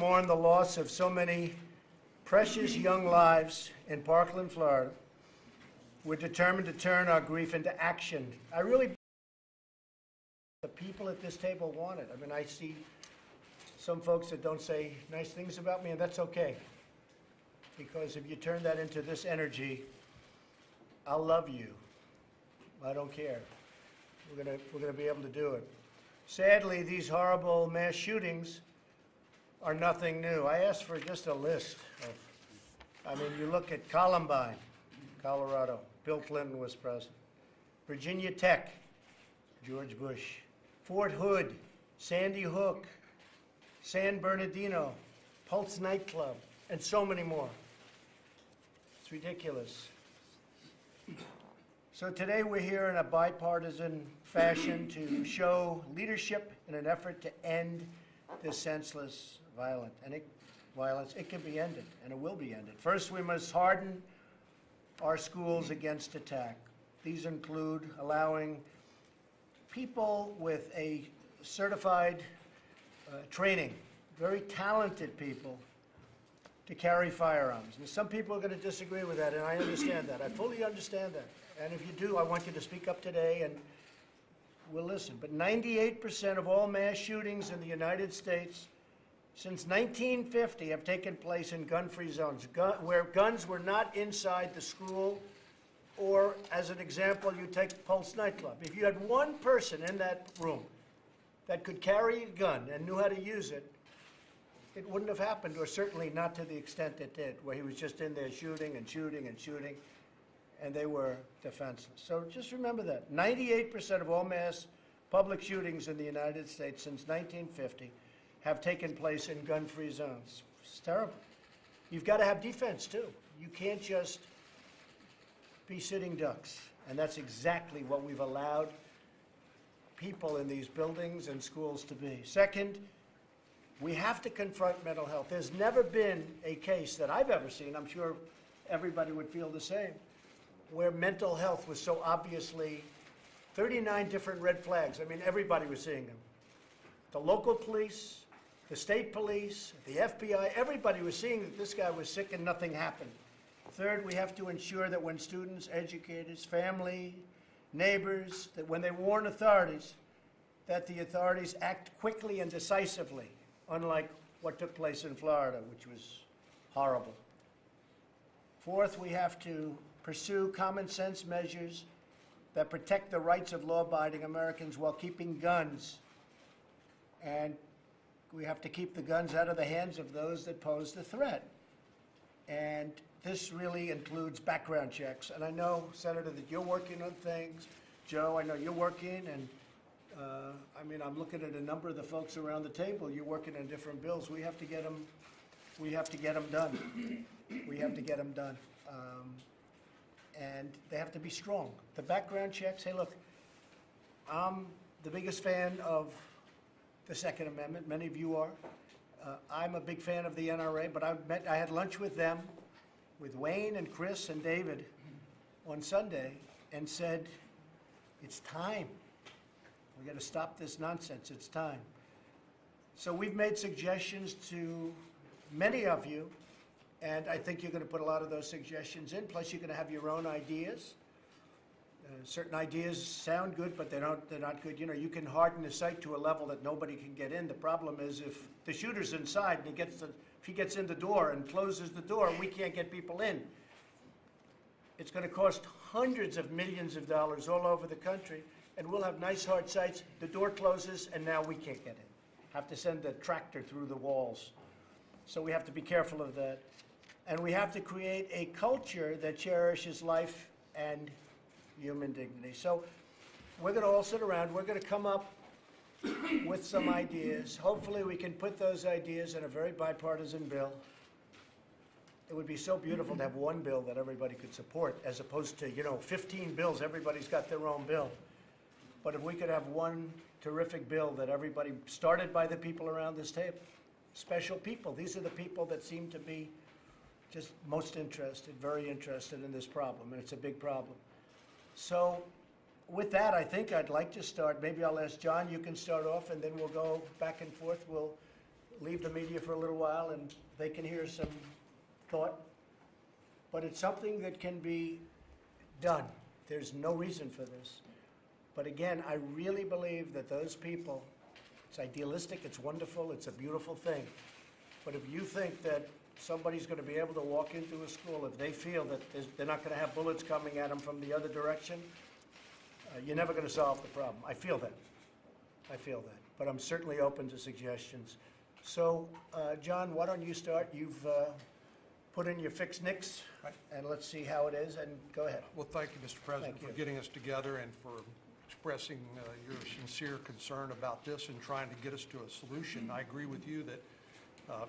mourn the loss of so many precious young lives in Parkland, Florida, we're determined to turn our grief into action. I really believe the people at this table want it. I mean, I see some folks that don't say nice things about me, and that's okay. Because if you turn that into this energy, I'll love you. I don't care. We're gonna be able to do it. Sadly, these horrible mass shootings are nothing new. I asked for just a list of, I mean, you look at Columbine, Colorado, Bill Clinton was president. Virginia Tech, George Bush. Fort Hood, Sandy Hook, San Bernardino, Pulse nightclub, and so many more. It's ridiculous. So today we're here in a bipartisan fashion to show leadership in an effort to end this senseless violence. It can be ended, and it will be ended. First, we must harden our schools against attack. These include allowing people with a certified training, very talented people, to carry firearms. And some people are going to disagree with that, and I understand that. I fully understand that. And if you do, I want you to speak up today, and we'll listen. But 98% of all mass shootings in the United States since 1950 have taken place in gun-free zones, where guns were not inside the school, or, as an example, you take Pulse nightclub. If you had one person in that room that could carry a gun and knew how to use it, it wouldn't have happened, or certainly not to the extent it did, where he was just in there shooting and shooting and shooting, and they were defenseless. So just remember that. 98% of all mass public shootings in the United States since 1950 have taken place in gun-free zones. It's terrible. You've got to have defense, too. You can't just be sitting ducks. And that's exactly what we've allowed people in these buildings and schools to be. Second, we have to confront mental health. There's never been a case that I've ever seen, I'm sure everybody would feel the same, where mental health was so obviously 39 different red flags. I mean, everybody was seeing them. The local police, the state police, the FBI, everybody was seeing that this guy was sick and nothing happened. Third, we have to ensure that when students, educators, family, neighbors, that when they warn authorities, that the authorities act quickly and decisively, unlike what took place in Florida, which was horrible. Fourth, we have to pursue common sense measures that protect the rights of law-abiding Americans while keeping guns. And we have to keep the guns out of the hands of those that pose the threat. And this really includes background checks. And I know, Senator, that you're working on things. Joe, I know you're working, and I mean, I'm looking at a number of the folks around the table. You're working on different bills. We have to get them. We have to get them done. We have to get them done, and they have to be strong. The background checks. Hey, look, I'm the biggest fan of the Second Amendment. Many of you are. I'm a big fan of the NRA, but I had lunch with them, with Wayne and Chris and David, on Sunday, and said, "It's time. We got to stop this nonsense. It's time." So we've made suggestions to many of you, and I think you're going to put a lot of those suggestions in. Plus, you're going to have your own ideas. Certain ideas sound good, but they're not good. You know, you can harden the site to a level that nobody can get in. The problem is if the shooter's inside and if he gets in the door and closes the door, we can't get people in. It's going to cost hundreds of millions of dollars all over the country, and we'll have nice hard sites. The door closes, and now we can't get in. Have to send a tractor through the walls. So we have to be careful of that. And we have to create a culture that cherishes life and human dignity. So we're going to all sit around. We're going to come up with some ideas. Hopefully we can put those ideas in a very bipartisan bill. It would be so beautiful to have one bill that everybody could support, as opposed to, 15 bills. Everybody's got their own bill. But if we could have one terrific bill that everybody, started by the people around this table, special people. These are the people that seem to be just most interested, very interested in this problem, and it's a big problem. So with that, I think I'd like to start. Maybe I'll ask John, you can start off, and then we'll go back and forth. leave the media for a little while and they can hear some thought. But it's something that can be done. There's no reason for this. But again, I really believe that those people, it's idealistic, it's wonderful, it's a beautiful thing. But if you think that somebody's going to be able to walk into a school, if they feel that they're not going to have bullets coming at them from the other direction, you're never going to solve the problem. I feel that. I feel that. But I'm certainly open to suggestions. So, John, why don't you start? You've put in your fixed nicks, right, and let's see how it is, and go ahead. Well, thank you, Mr. President, Thank for you. getting us together and for expressing your sincere concern about this and trying to get us to a solution. I agree with you that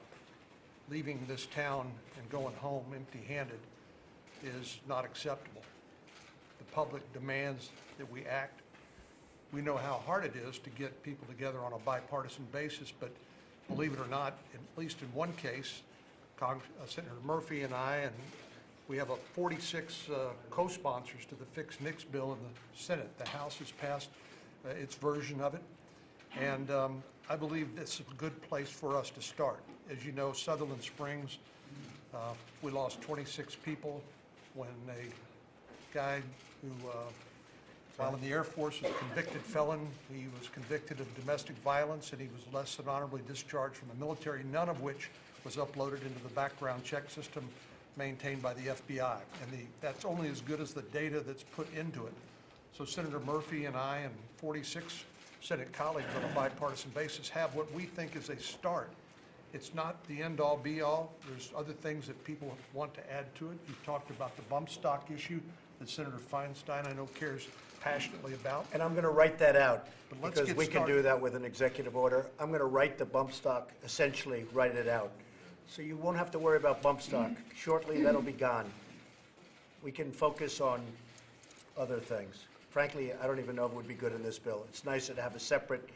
leaving this town and going home empty-handed is not acceptable. The public demands that we act. We know how hard it is to get people together on a bipartisan basis, but believe it or not, at least in one case, Senator Murphy and I, and we have 46 co-sponsors to the fixed NICS bill in the Senate. The House has passed its version of it, and I believe this is a good place for us to start. As you know, Sutherland Springs, we lost 26 people when a guy who, while in the Air Force, was a convicted felon. He was convicted of domestic violence, and he was less than honorably discharged from the military, none of which was uploaded into the background check system maintained by the FBI. And that's only as good as the data that's put into it. So Senator Murphy and I and 46 Senate colleagues on a bipartisan basis have what we think is a start. It's not the end-all, be-all. There's other things that people want to add to it. You've talked about the bump stock issue that Senator Feinstein, I know, cares passionately about. And I'm going to write that out, But let's because get we can started. do that with an executive order. I'm going to write the bump stock, essentially write it out. So you won't have to worry about bump stock. Shortly, that'll be gone. We can focus on other things. Frankly, I don't even know if it would be good in this bill. It's nicer to have a separate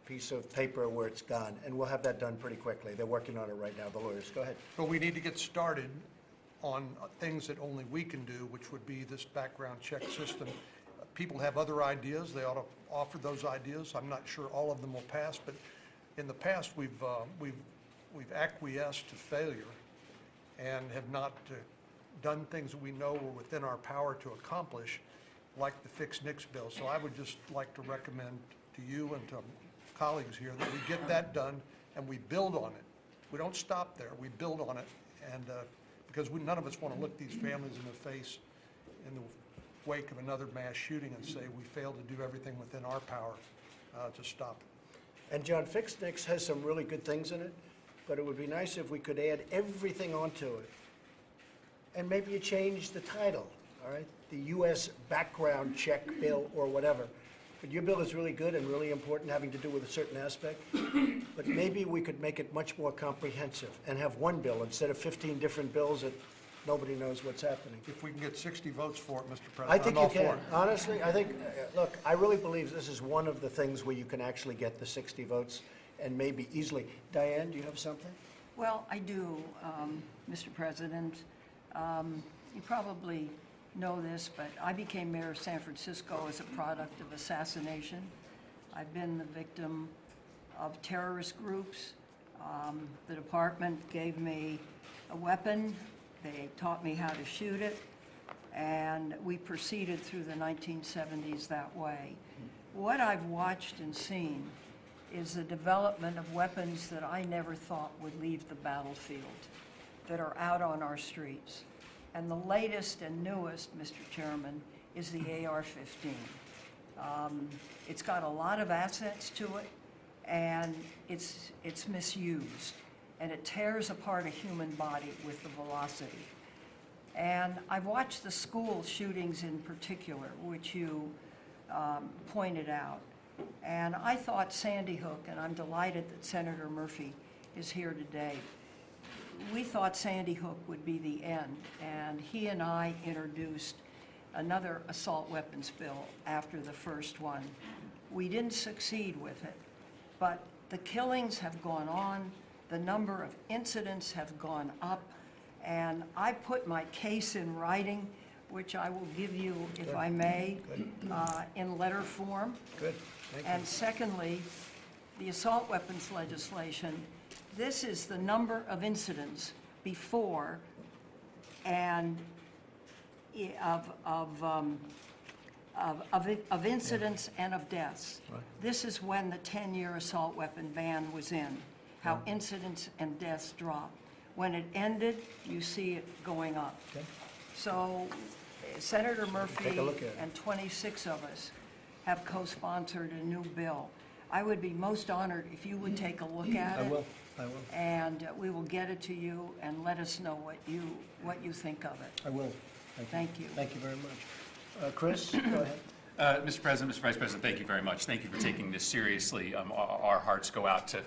piece of paper where it's gone, and we'll have that done pretty quickly. They're working on it right now, the lawyers. Go ahead. But we need to get started on things that only we can do, which would be this background check system. People have other ideas. They ought to offer those ideas. I'm not sure all of them will pass, but in the past, we've acquiesced to failure and have not done things that we know were within our power to accomplish, like the fixed NICS bill. So I would just like to recommend to you and to colleagues here that we get that done and we build on it. We don't stop there. We build on it, and because none of us want to look these families in the face in the wake of another mass shooting and say we failed to do everything within our power to stop it. And John, fixed NICS has some really good things in it, but it would be nice if we could add everything onto it. And maybe you change the title, all right? The U.S. background check bill or whatever. But your bill is really good and really important, having to do with a certain aspect. But maybe we could make it much more comprehensive and have one bill instead of 15 different bills that nobody knows what's happening. If we can get 60 votes for it, Mr. President, I think I'm all you can. for it. Honestly, I think, look, I really believe this is one of the things where you can actually get the 60 votes, and maybe easily. Diane, do you have something? Well, I do, Mr. President. You probably know this, but I became mayor of San Francisco as a product of assassination. I've been the victim of terrorist groups. The department gave me a weapon. They taught me how to shoot it, and we proceeded through the 1970s that way. What I've watched and seen is the development of weapons that I never thought would leave the battlefield, that are out on our streets. And the latest and newest, Mr. Chairman, is the AR-15. It's got a lot of assets to it, and it's misused, and it tears apart a human body with the velocity. And I've watched the school shootings in particular, which you pointed out. And I thought Sandy Hook, and I'm delighted that Senator Murphy is here today, we thought Sandy Hook would be the end, and he and I introduced another assault weapons bill after the first one. We didn't succeed with it, but the killings have gone on, the number of incidents have gone up, and I put my case in writing, which I will give you, if I may, in letter form. Good, thank you. And secondly, the assault weapons legislation This is the number of incidents before and of incidents and of deaths. Right. This is when the 10-year assault weapon ban was in, how incidents and deaths dropped. When it ended, you see it going up. Okay. So Senator Murphy Take a look at it. and 26 of us have co-sponsored a new bill. I would be most honored if you would take a look at it. I will. And we will get it to you and let us know what you think of it. I will. Thank you. Thank you very much. Chris, go ahead. Mr. President, Mr. Vice President, thank you very much. Thank you for taking this seriously. Our hearts go out to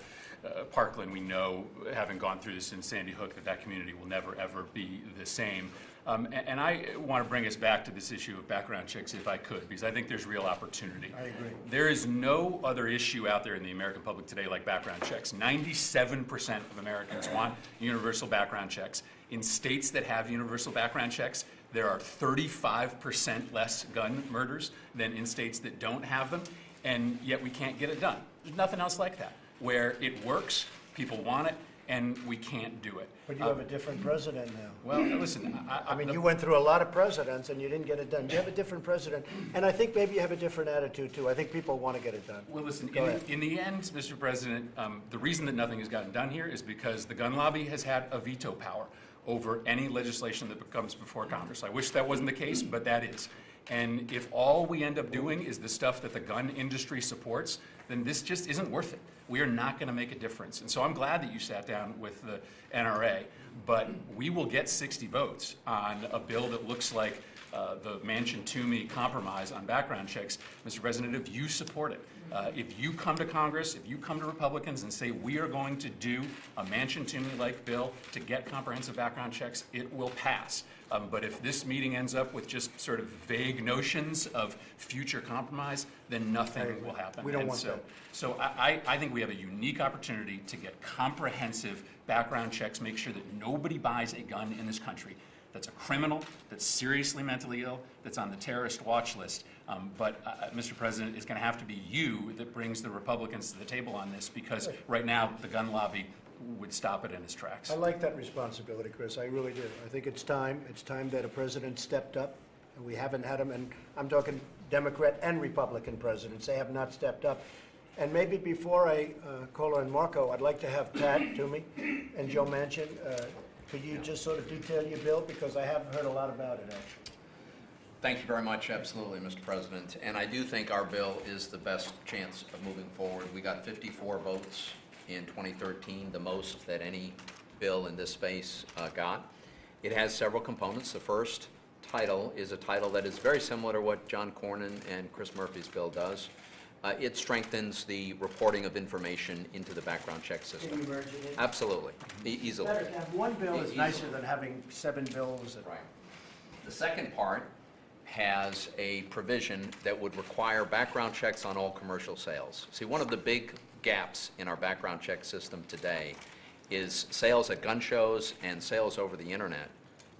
Parkland. We know, having gone through this in Sandy Hook, that community will never, ever be the same. And I want to bring us back to this issue of background checks, if I could, because I think there's real opportunity. I agree. There is no other issue out there in the American public today like background checks. 97% of Americans want universal background checks. In states that have universal background checks, there are 35% less gun murders than in states that don't have them, and yet we can't get it done. There's nothing else like that, where it works, people want it, and we can't do it. But you have a different president now. Well, listen, I mean, you went through a lot of presidents and you didn't get it done. You have a different president, and I think maybe you have a different attitude too. I think people want to get it done. Well, listen, Go ahead. in the end, Mr. President, the reason that nothing has gotten done here is because the gun lobby has had a veto power over any legislation that comes before Congress. I wish that wasn't the case, but that is. And if all we end up doing is the stuff that the gun industry supports, then this just isn't worth it. We are not going to make a difference. And so I'm glad that you sat down with the NRA, but we will get 60 votes on a bill that looks like the Manchin-Toomey compromise on background checks. Mr. President, if you support it, if you come to Congress, if you come to Republicans and say we are going to do a Manchin-Toomey-like bill to get comprehensive background checks, it will pass. But if this meeting ends up with just sort of vague notions of future compromise, then nothing will happen. We don't And want that. So I think we have a unique opportunity to get comprehensive background checks, make sure that nobody buys a gun in this country that's a criminal, that's seriously mentally ill, that's on the terrorist watch list. But Mr. President, it's going to have to be you that brings the Republicans to the table on this, because right now the gun lobby would stop it in its tracks. I like that responsibility, Chris. I really do. I think it's time. It's time that a president stepped up. And we haven't had him, and I'm talking Democrat and Republican presidents. They have not stepped up. And maybe before I call on Marco, I'd like to have Pat Toomey and Joe Manchin. Could you just sort of detail your bill? Because I haven't heard a lot about it, actually. Thank you very much. Absolutely, Mr. President. And I do think our bill is the best chance of moving forward. We got 54 votes in 2013, the most that any bill in this space got. It has several components. The first title is a title that is very similar to what John Cornyn and Chris Murphy's bill does. It strengthens the reporting of information into the background check system. Can you merge it in? Absolutely, easily. Better to have one bill is Easily. nicer than having 7 bills. Right. The second part has a provision that would require background checks on all commercial sales. See, one of the big gaps in our background check system today is sales at gun shows and sales over the internet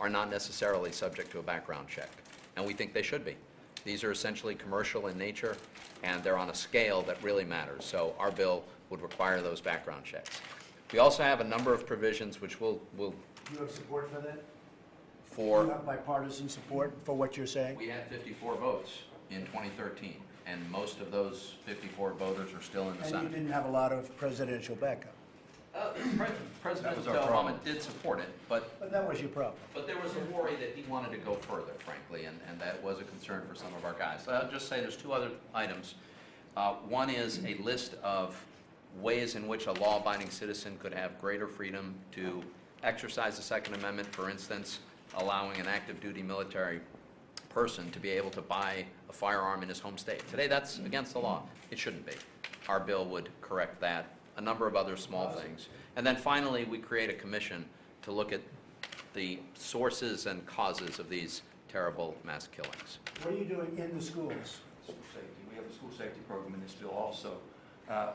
are not necessarily subject to a background check, and we think they should be. These are essentially commercial in nature, and they're on a scale that really matters. So our bill would require those background checks. We also have a number of provisions which will Do you have support for that? Do for you have bipartisan support for what you're saying? we had 54 votes in 2013, and most of those 54 voters are still in the And you Senate. didn't have a lot of presidential backup. President was our Obama problem. did support it, but But that was your problem. there was a worry that he wanted to go further, frankly, and that was a concern for some of our guys. So I'll just say there's two other items. One is a list of ways in which a law-abiding citizen could have greater freedom to exercise the Second Amendment, for instance, allowing an active duty military person to be able to buy a firearm in his home state. Today, that's against the law. It shouldn't be. Our bill would correct that, a number of other small things. And then finally, we create a commission to look at the sources and causes of these terrible mass killings. What are you doing in the schools? School safety. We have a school safety program in this bill also.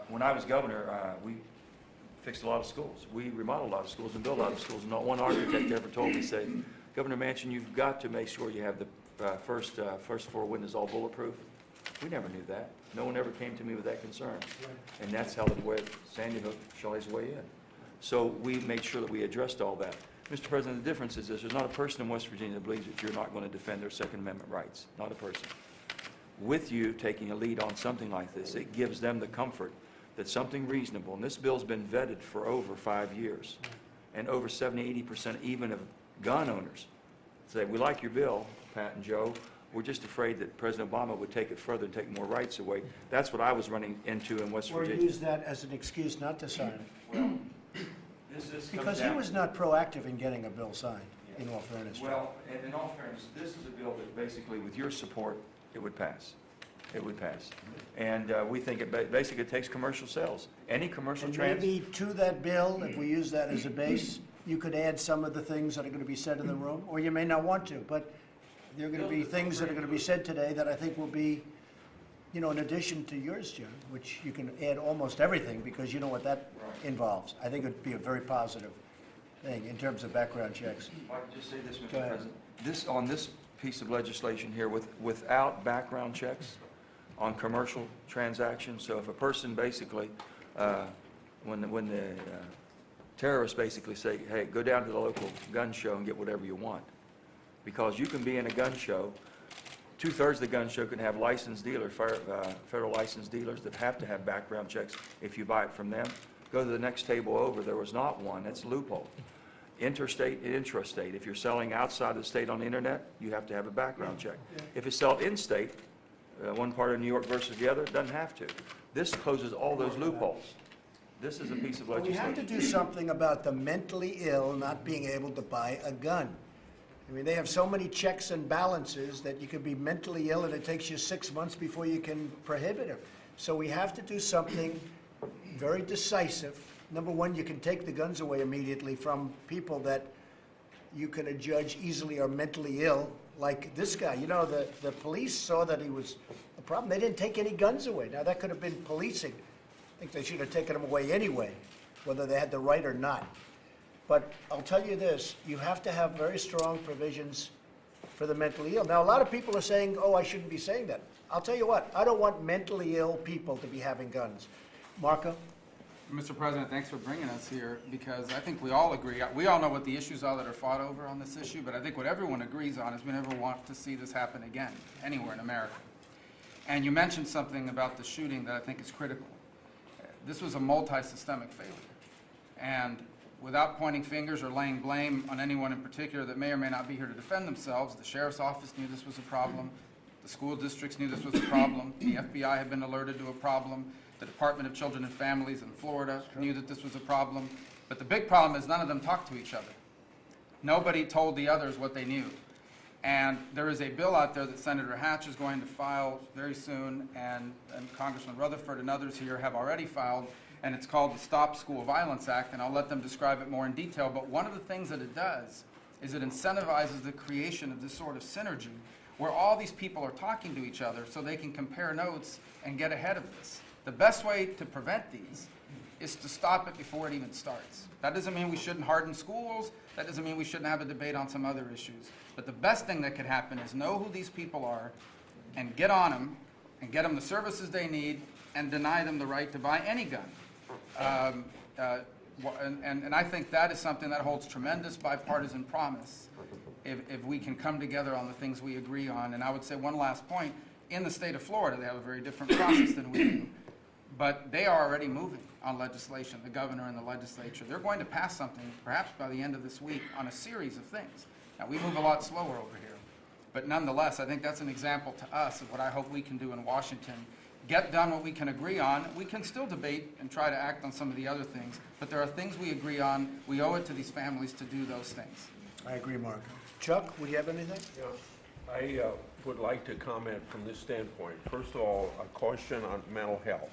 When I was governor, we fixed a lot of schools. We remodeled a lot of schools and built a lot of schools. Not one architect ever told me, say, Governor Manchin, you've got to make sure you have the first floor windows all bulletproof. We never knew that. No one ever came to me with that concern. And that's how the way Sandy Hook shall his way in. So we made sure that we addressed all that. Mr. President, the difference is this: there's not a person in West Virginia that believes that you're not going to defend their Second Amendment rights. Not a person. With you taking a lead on something like this, it gives them the comfort that something reasonable, and this bill's been vetted for over 5 years, and over 70–80% even of gun owners say, we like your bill, Pat and Joe, we're just afraid that President Obama would take it further and take more rights away. That's what I was running into in West Or Virginia. use that as an excuse not to sign it. Well, this comes Because he down- was not proactive in getting a bill signed, in all fairness. Well, and in all fairness, this is a bill that basically, with your support, it would pass. It would pass. And we think it basically takes commercial sales. Any commercial And trans... maybe to that bill, if we use that as a base, you could add some of the things that are going to be said in the room, or you may not want to, but there are going to be things that are going to be said today that I think will be, you know, in addition to yours, Jim, which you can add almost everything because you know what that involves. I think it would be a very positive thing in terms of background checks. If I could just say this, Mr. Go ahead. President. On this piece of legislation here, without background checks on commercial transactions, so if a person basically, when the terrorists basically say, hey, go down to the local gun show and get whatever you want, because you can be in a gun show, 2/3 of the gun show can have licensed dealers, federal licensed dealers that have to have background checks if you buy it from them. Go to the next table over, there was not one. That's a loophole. Interstate and intrastate. If you're selling outside the state on the internet, you have to have a background check. If it's sold in-state, one part of New York versus the other, it doesn't have to. This closes all those loopholes. This is a piece of Well, we have to legislation. do something about the mentally ill not being able to buy a gun. I mean, they have so many checks and balances that you could be mentally ill and it takes you 6 months before you can prohibit it. So we have to do something very decisive. Number one, you can take the guns away immediately from people that you can adjudge easily are mentally ill, like this guy. You know, the police saw that he was a problem. They didn't take any guns away. Now, that could have been policing. I think they should have taken them away anyway, whether they had the right or not. But I'll tell you this, you have to have very strong provisions for the mentally ill. Now, a lot of people are saying, oh, I shouldn't be saying that. I'll tell you what, I don't want mentally ill people to be having guns. Marco? Mr. President, thanks for bringing us here, because I think we all agree, we all know what the issues are that are fought over on this issue, but I think what everyone agrees on is we never want to see this happen again, anywhere in America. And you mentioned something about the shooting that I think is critical. This was a multi-systemic failure. And without pointing fingers or laying blame on anyone in particular that may or may not be here to defend themselves, the sheriff's office knew this was a problem, the school districts knew this was a problem, the FBI had been alerted to a problem, the Department of Children and Families in Florida knew that this was a problem. But the big problem is none of them talked to each other. Nobody told the others what they knew. And there is a bill out there that Senator Hatch is going to file very soon, and Congressman Rutherford and others here have already filed, and it's called the Stop School Violence Act, and I'll let them describe it more in detail. But one of the things that it does is it incentivizes the creation of this sort of synergy where all these people are talking to each other so they can compare notes and get ahead of this. The best way to prevent these is to stop it before it even starts. That doesn't mean we shouldn't harden schools. That doesn't mean we shouldn't have a debate on some other issues. But the best thing that could happen is know who these people are and get on them and get them the services they need and deny them the right to buy any gun. And I think that is something that holds tremendous bipartisan promise if we can come together on the things we agree on. And I would say one last point. In the state of Florida, they have a very different process than we do. But they are already moving on legislation, the governor and the legislature. They're going to pass something, perhaps by the end of this week, on a series of things. Now, we move a lot slower over here. But nonetheless, I think that's an example to us of what I hope we can do in Washington. Get done what we can agree on. We can still debate and try to act on some of the other things. But there are things we agree on. We owe it to these families to do those things. I agree, Marco. Chuck, would you have anything? Yeah, I would like to comment from this standpoint. First of all, a caution on mental health,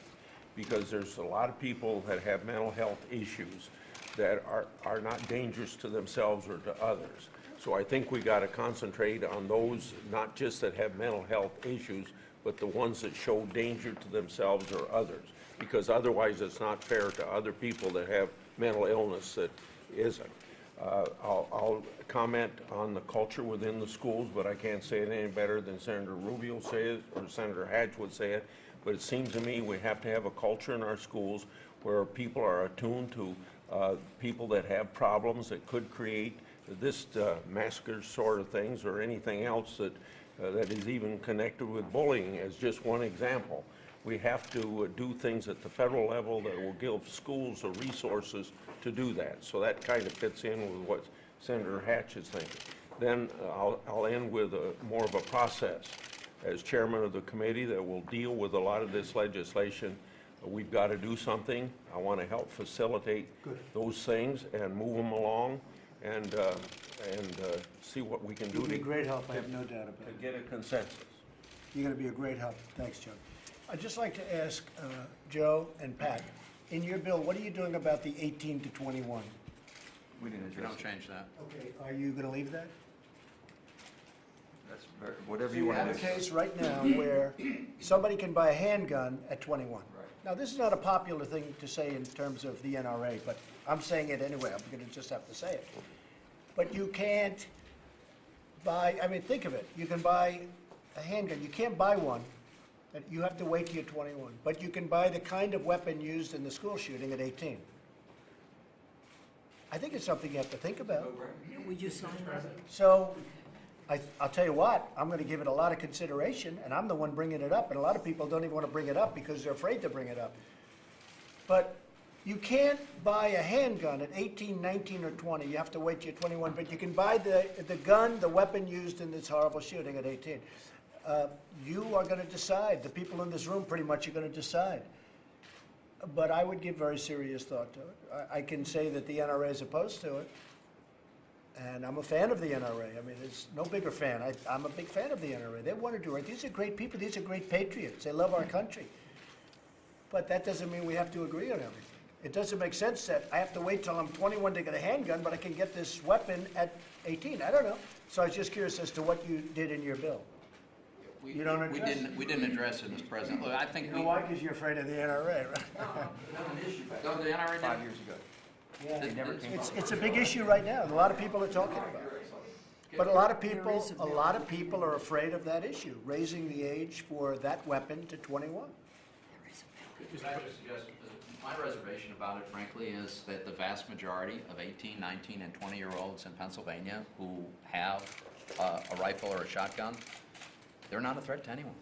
because there's a lot of people that have mental health issues that are not dangerous to themselves or to others. So I think we got to concentrate on those, not just that have mental health issues, but the ones that show danger to themselves or others, because otherwise it's not fair to other people that have mental illness that isn't. I'll comment on the culture within the schools, but I can't say it any better than Senator Rubio said it or Senator Hatch would say it. But it seems to me we have to have a culture in our schools where people are attuned to people that have problems that could create this massacre sort of things or anything else that is even connected with bullying as just one example. We have to do things at the federal level that will give schools the resources to do that. So that kind of fits in with what Senator Hatch is thinking. Then I'll end with more of a process. As chairman of the committee that will deal with a lot of this legislation, we've got to do something. I want to help facilitate those things and move them along and see what we can do You'll be to a great help, I have no doubt about it. get a consensus. You're going to be a great help. Thanks, Joe. I'd just like to ask Joe and Pat, in your bill, what are you doing about the 18 to 21? We didn't We address don't it. change that. Okay, are you going to leave that? That's whatever So you you want have a to do. case right now where somebody can buy a handgun at 21. Right. Now, this is not a popular thing to say in terms of the NRA, but I'm saying it anyway. I'm going to just have to say it. But you can't buy, I mean, think of it. You can buy a handgun. You can't buy one. And you have to wait till you're 21. But you can buy the kind of weapon used in the school shooting at 18. I think it's something you have to think about. We just signed that. So, I'll tell you what, I'm going to give it a lot of consideration, and I'm the one bringing it up, and a lot of people don't even want to bring it up because they're afraid to bring it up. But you can't buy a handgun at 18, 19, or 20. You have to wait till you're 21, but you can buy the gun, the weapon used in this horrible shooting at 18. You are going to decide. The people in this room pretty much are going to decide. But I would give very serious thought to it. I can say that the NRA is opposed to it. And I'm a fan of the NRA. I mean, there's no bigger fan. I'm a big fan of the NRA. They want to do right. These are great people. These are great patriots. They love our country. But that doesn't mean we have to agree on everything. It doesn't make sense that I have to wait till I'm 21 to get a handgun, but I can get this weapon at 18. I don't know. So I was just curious as to what you did in your bill. You don't address it? We didn't address it, Mr. President. Look, I think You know why? Because you're afraid of the NRA, right? Go to the NRA 5 years ago. Yeah. They never came up. It's a big issue right now. A lot of people are talking about it. But a lot of people are afraid of that issue, raising the age for that weapon to 21. Could I just suggest, my reservation about it, frankly, is that the vast majority of 18, 19, and 20-year-olds in Pennsylvania who have a rifle or a shotgun, they're not a threat to anyone.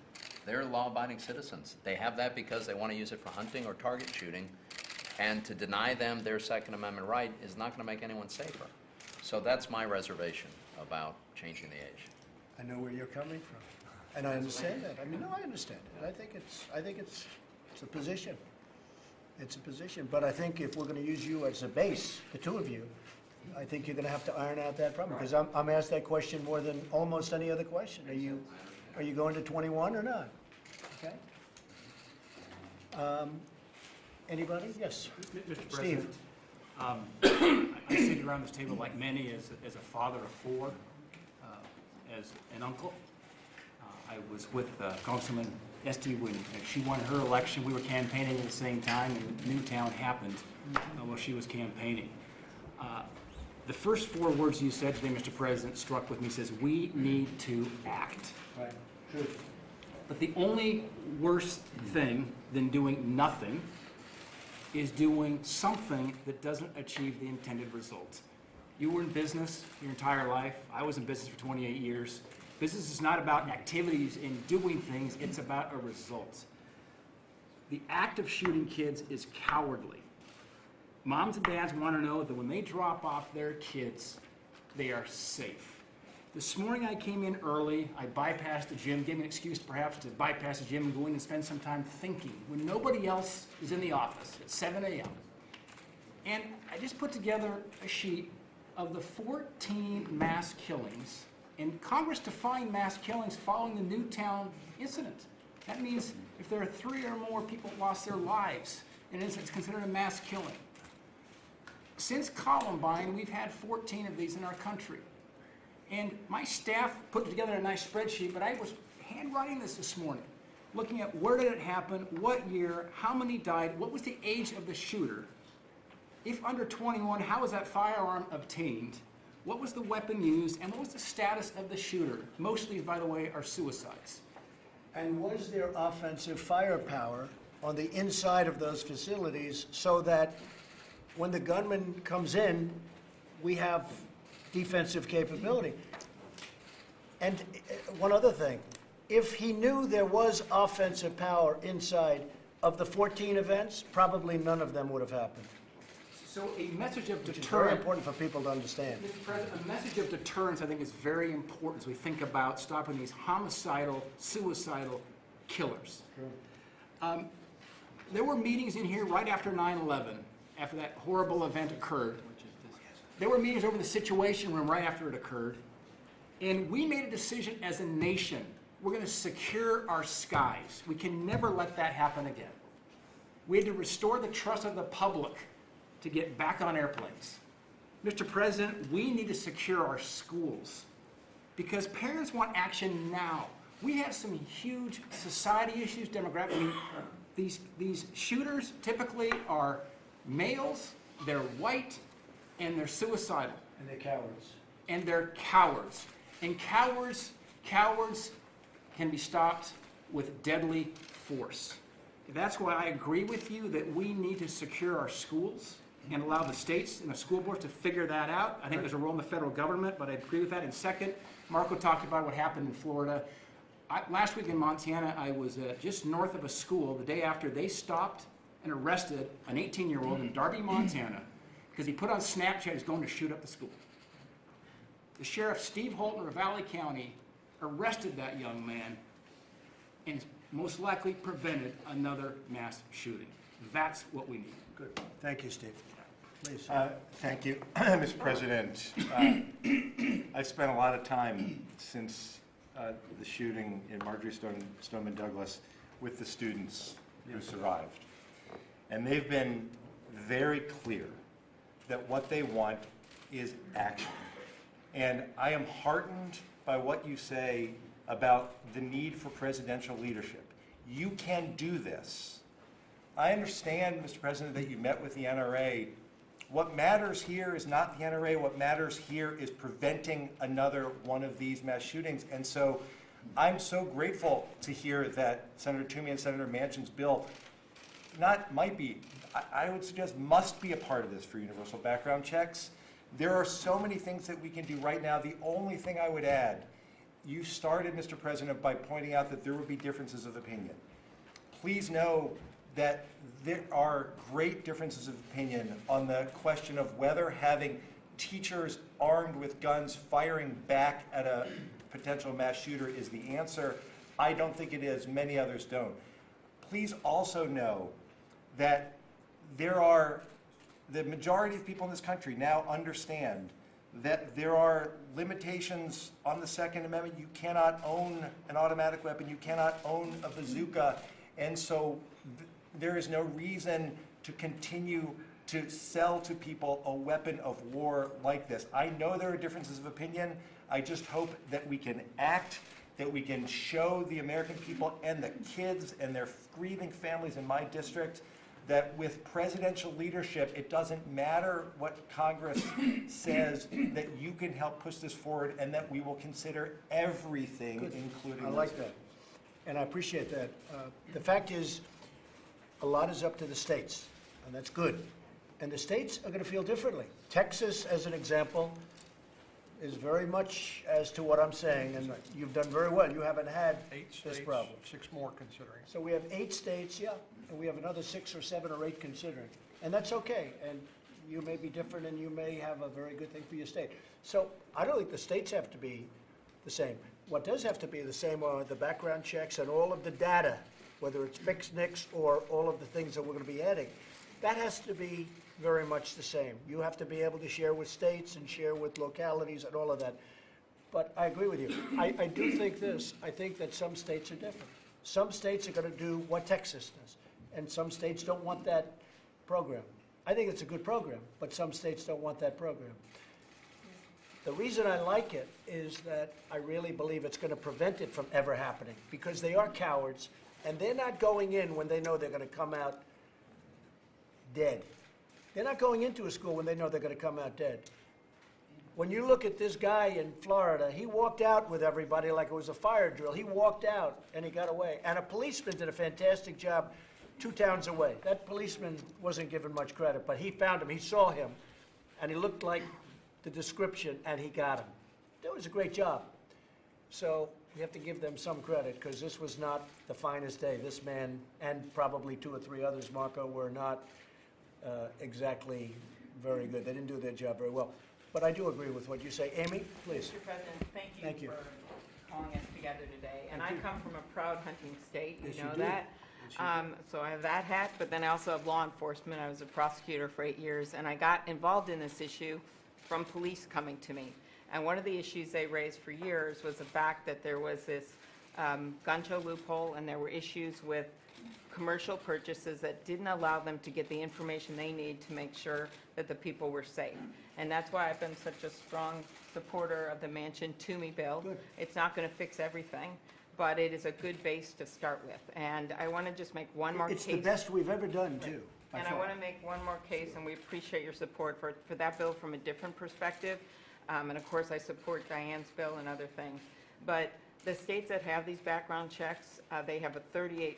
They're law-abiding citizens. They have that because they want to use it for hunting or target shooting, and to deny them their Second Amendment right is not going to make anyone safer. So that's my reservation about changing the age. I know where you're coming from, and I understand that. I mean, no, I understand it. I think it's a position. It's a position. But I think if we're going to use you as a base, the two of you, I think you're going to have to iron out that problem, because I'm asked that question more than almost any other question. Are you going to 21 or not? Okay. Anybody? Yes. Mr. Steve. President, I sit around this table like many as a father of four, as an uncle. I was with Councilman Esty when she won her election. We were campaigning at the same time, and Newtown happened while she was campaigning. The first four words you said today, Mr. President, struck with me. Says, we need to act. Right. True. But the only worse thing than doing nothing is doing something that doesn't achieve the intended results. You were in business your entire life. I was in business for 28 years. Business is not about activities and doing things, it's about a result. The act of shooting kids is cowardly. Moms and dads want to know that when they drop off their kids, they are safe. This morning I came in early, I bypassed the gym, gave me an excuse perhaps to bypass the gym and go in and spend some time thinking when nobody else is in the office at 7 a.m. And I just put together a sheet of the 14 mass killings, and Congress defined mass killings following the Newtown incident. That means if there are 3 or more people lost their lives, and it's considered a mass killing. Since Columbine, we've had 14 of these in our country. And my staff put together a nice spreadsheet, but I was handwriting this morning, looking at where did it happen, what year, how many died, what was the age of the shooter, if under 21, how was that firearm obtained, what was the weapon used, and what was the status of the shooter. Most of these, by the way, are suicides. And was there offensive firepower on the inside of those facilities so that when the gunman comes in, we have defensive capability. And one other thing, if he knew there was offensive power inside of the 14 events, probably none of them would have happened. So a message of Which is very deterrence. important for people to understand. Mr. President, a message of deterrence, I think, is very important as we think about stopping these homicidal, suicidal killers. There were meetings in here right after 9/11, after that horrible event occurred. There were meetings over in the Situation Room right after it occurred. And we made a decision as a nation. We're going to secure our skies. We can never let that happen again. We had to restore the trust of the public to get back on airplanes. Mr. President, we need to secure our schools because parents want action now. We have some huge society issues, demographic. I mean, these shooters typically are males, they're white, and they're suicidal. And they're cowards. And they're cowards. And cowards can be stopped with deadly force. That's why I agree with you that we need to secure our schools and allow the states and the school boards to figure that out. I think there's a role in the federal government, but I agree with that. And second, Marco talked about what happened in Florida. Last week in Montana, I was just north of a school the day after they stopped and arrested an 18-year-old in Darby, Montana, because he put on Snapchat he was going to shoot up the school. The sheriff, Steve Holt in Ravalli County, arrested that young man and most likely prevented another mass shooting. That's what we need. Good. Thank you, Steve. Please. Thank you, Mr. President. I've spent a lot of time since the shooting in Marjorie Stoneman Douglas with the students who survived. And they've been very clear that what they want is action. And I am heartened by what you say about the need for presidential leadership. You can do this. I understand, Mr. President, that you met with the NRA. What matters here is not the NRA. What matters here is preventing another one of these mass shootings. And so I'm so grateful to hear that Senator Toomey and Senator Manchin's bill I would suggest must be a part of this for universal background checks. There are so many things that we can do right now. The only thing I would add, you started, Mr. President, by pointing out that there would be differences of opinion. Please know that there are great differences of opinion on the question of whether having teachers armed with guns firing back at a potential mass shooter is the answer. I don't think it is. Many others don't. Please also know that the majority of people in this country now understand that there are limitations on the Second Amendment. You cannot own an automatic weapon. You cannot own a bazooka. And so there is no reason to continue to sell to people a weapon of war like this. I know there are differences of opinion. I just hope that we can act, that we can show the American people and the kids and their grieving families in my district that with presidential leadership, it doesn't matter what Congress says, that you can help push this forward and that we will consider everything, Good. including I like that. And I appreciate that. The fact is, a lot is up to the states, and that's good. And the states are going to feel differently. Texas, as an example, is very much as to what I'm saying, and you've done very well. You haven't had 8 this states, problem. 6 more considering. So we have 8 states, yeah, and we have another 6 or 7 or 8 considering. And that's okay, and you may be different and you may have a very good thing for your state. So I don't think the states have to be the same. What does have to be the same are the background checks and all of the data, whether it's mixed, NICS, or all of the things that we're going to be adding. That has to be very much the same. You have to be able to share with states and share with localities and all of that. But I agree with you. I do think this. I think that some states are different. Some states are going to do what Texas does, and some states don't want that program. I think it's a good program, but some states don't want that program. The reason I like it is that I really believe it's going to prevent it from ever happening, because they are cowards, and they're not going in when they know they're going to come out dead. They're not going into a school when they know they're going to come out dead. When you look at this guy in Florida, he walked out with everybody like it was a fire drill. He walked out and he got away. And a policeman did a fantastic job 2 towns away. That policeman wasn't given much credit, but he found him, he saw him, and he looked like the description, and he got him. That was a great job. So we have to give them some credit, because this was not the finest day. This man, and probably 2 or 3 others, Marco, were not exactly very good. They didn't do their job very well. But I do agree with what you say. Amy, please. Mr. President, Thank thank you. you for calling us together today. And I Thank you. come from a proud hunting state, Yes, you you know do. that. Yes, So I have that hat, but then I also have law enforcement. I was a prosecutor for 8 years, and I got involved in this issue from police coming to me. And one of the issues they raised for years was the fact that there was this gun show loophole, and there were issues with commercial purchases that didn't allow them to get the information they need to make sure that the people were safe. And that's why I've been such a strong supporter of the Manchin-Toomey bill. Good. It's not going to fix everything, but it is a good base to start with. And I want to just make one more It's case. the best we've ever done, too. by And I far. want to make one more case, and we appreciate your support for that bill from a different perspective. And of course, I support Diane's bill and other things. But the states that have these background checks, they have a 38%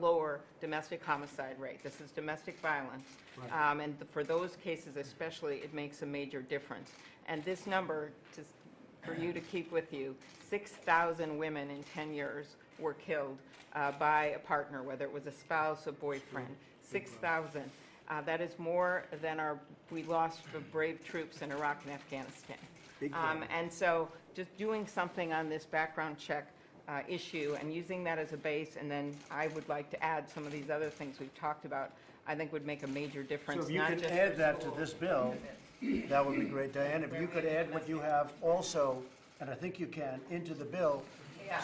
lower domestic homicide rate. This is domestic violence. And for those cases especially, it makes a major difference. And this number, just for you to keep with you, 6,000 women in 10 years were killed by a partner, whether it was a spouse or boyfriend. 6,000. That is more than we lost for brave troops in Iraq and Afghanistan. Big time. And so just doing something on this background check issue and using that as a base, and then I would like to add some of these other things we've talked about, I think would make a major difference. So if you not could just add for that to schools. this bill, that would be great, Diane. If you could add what you have also, and I think you can, into the bill.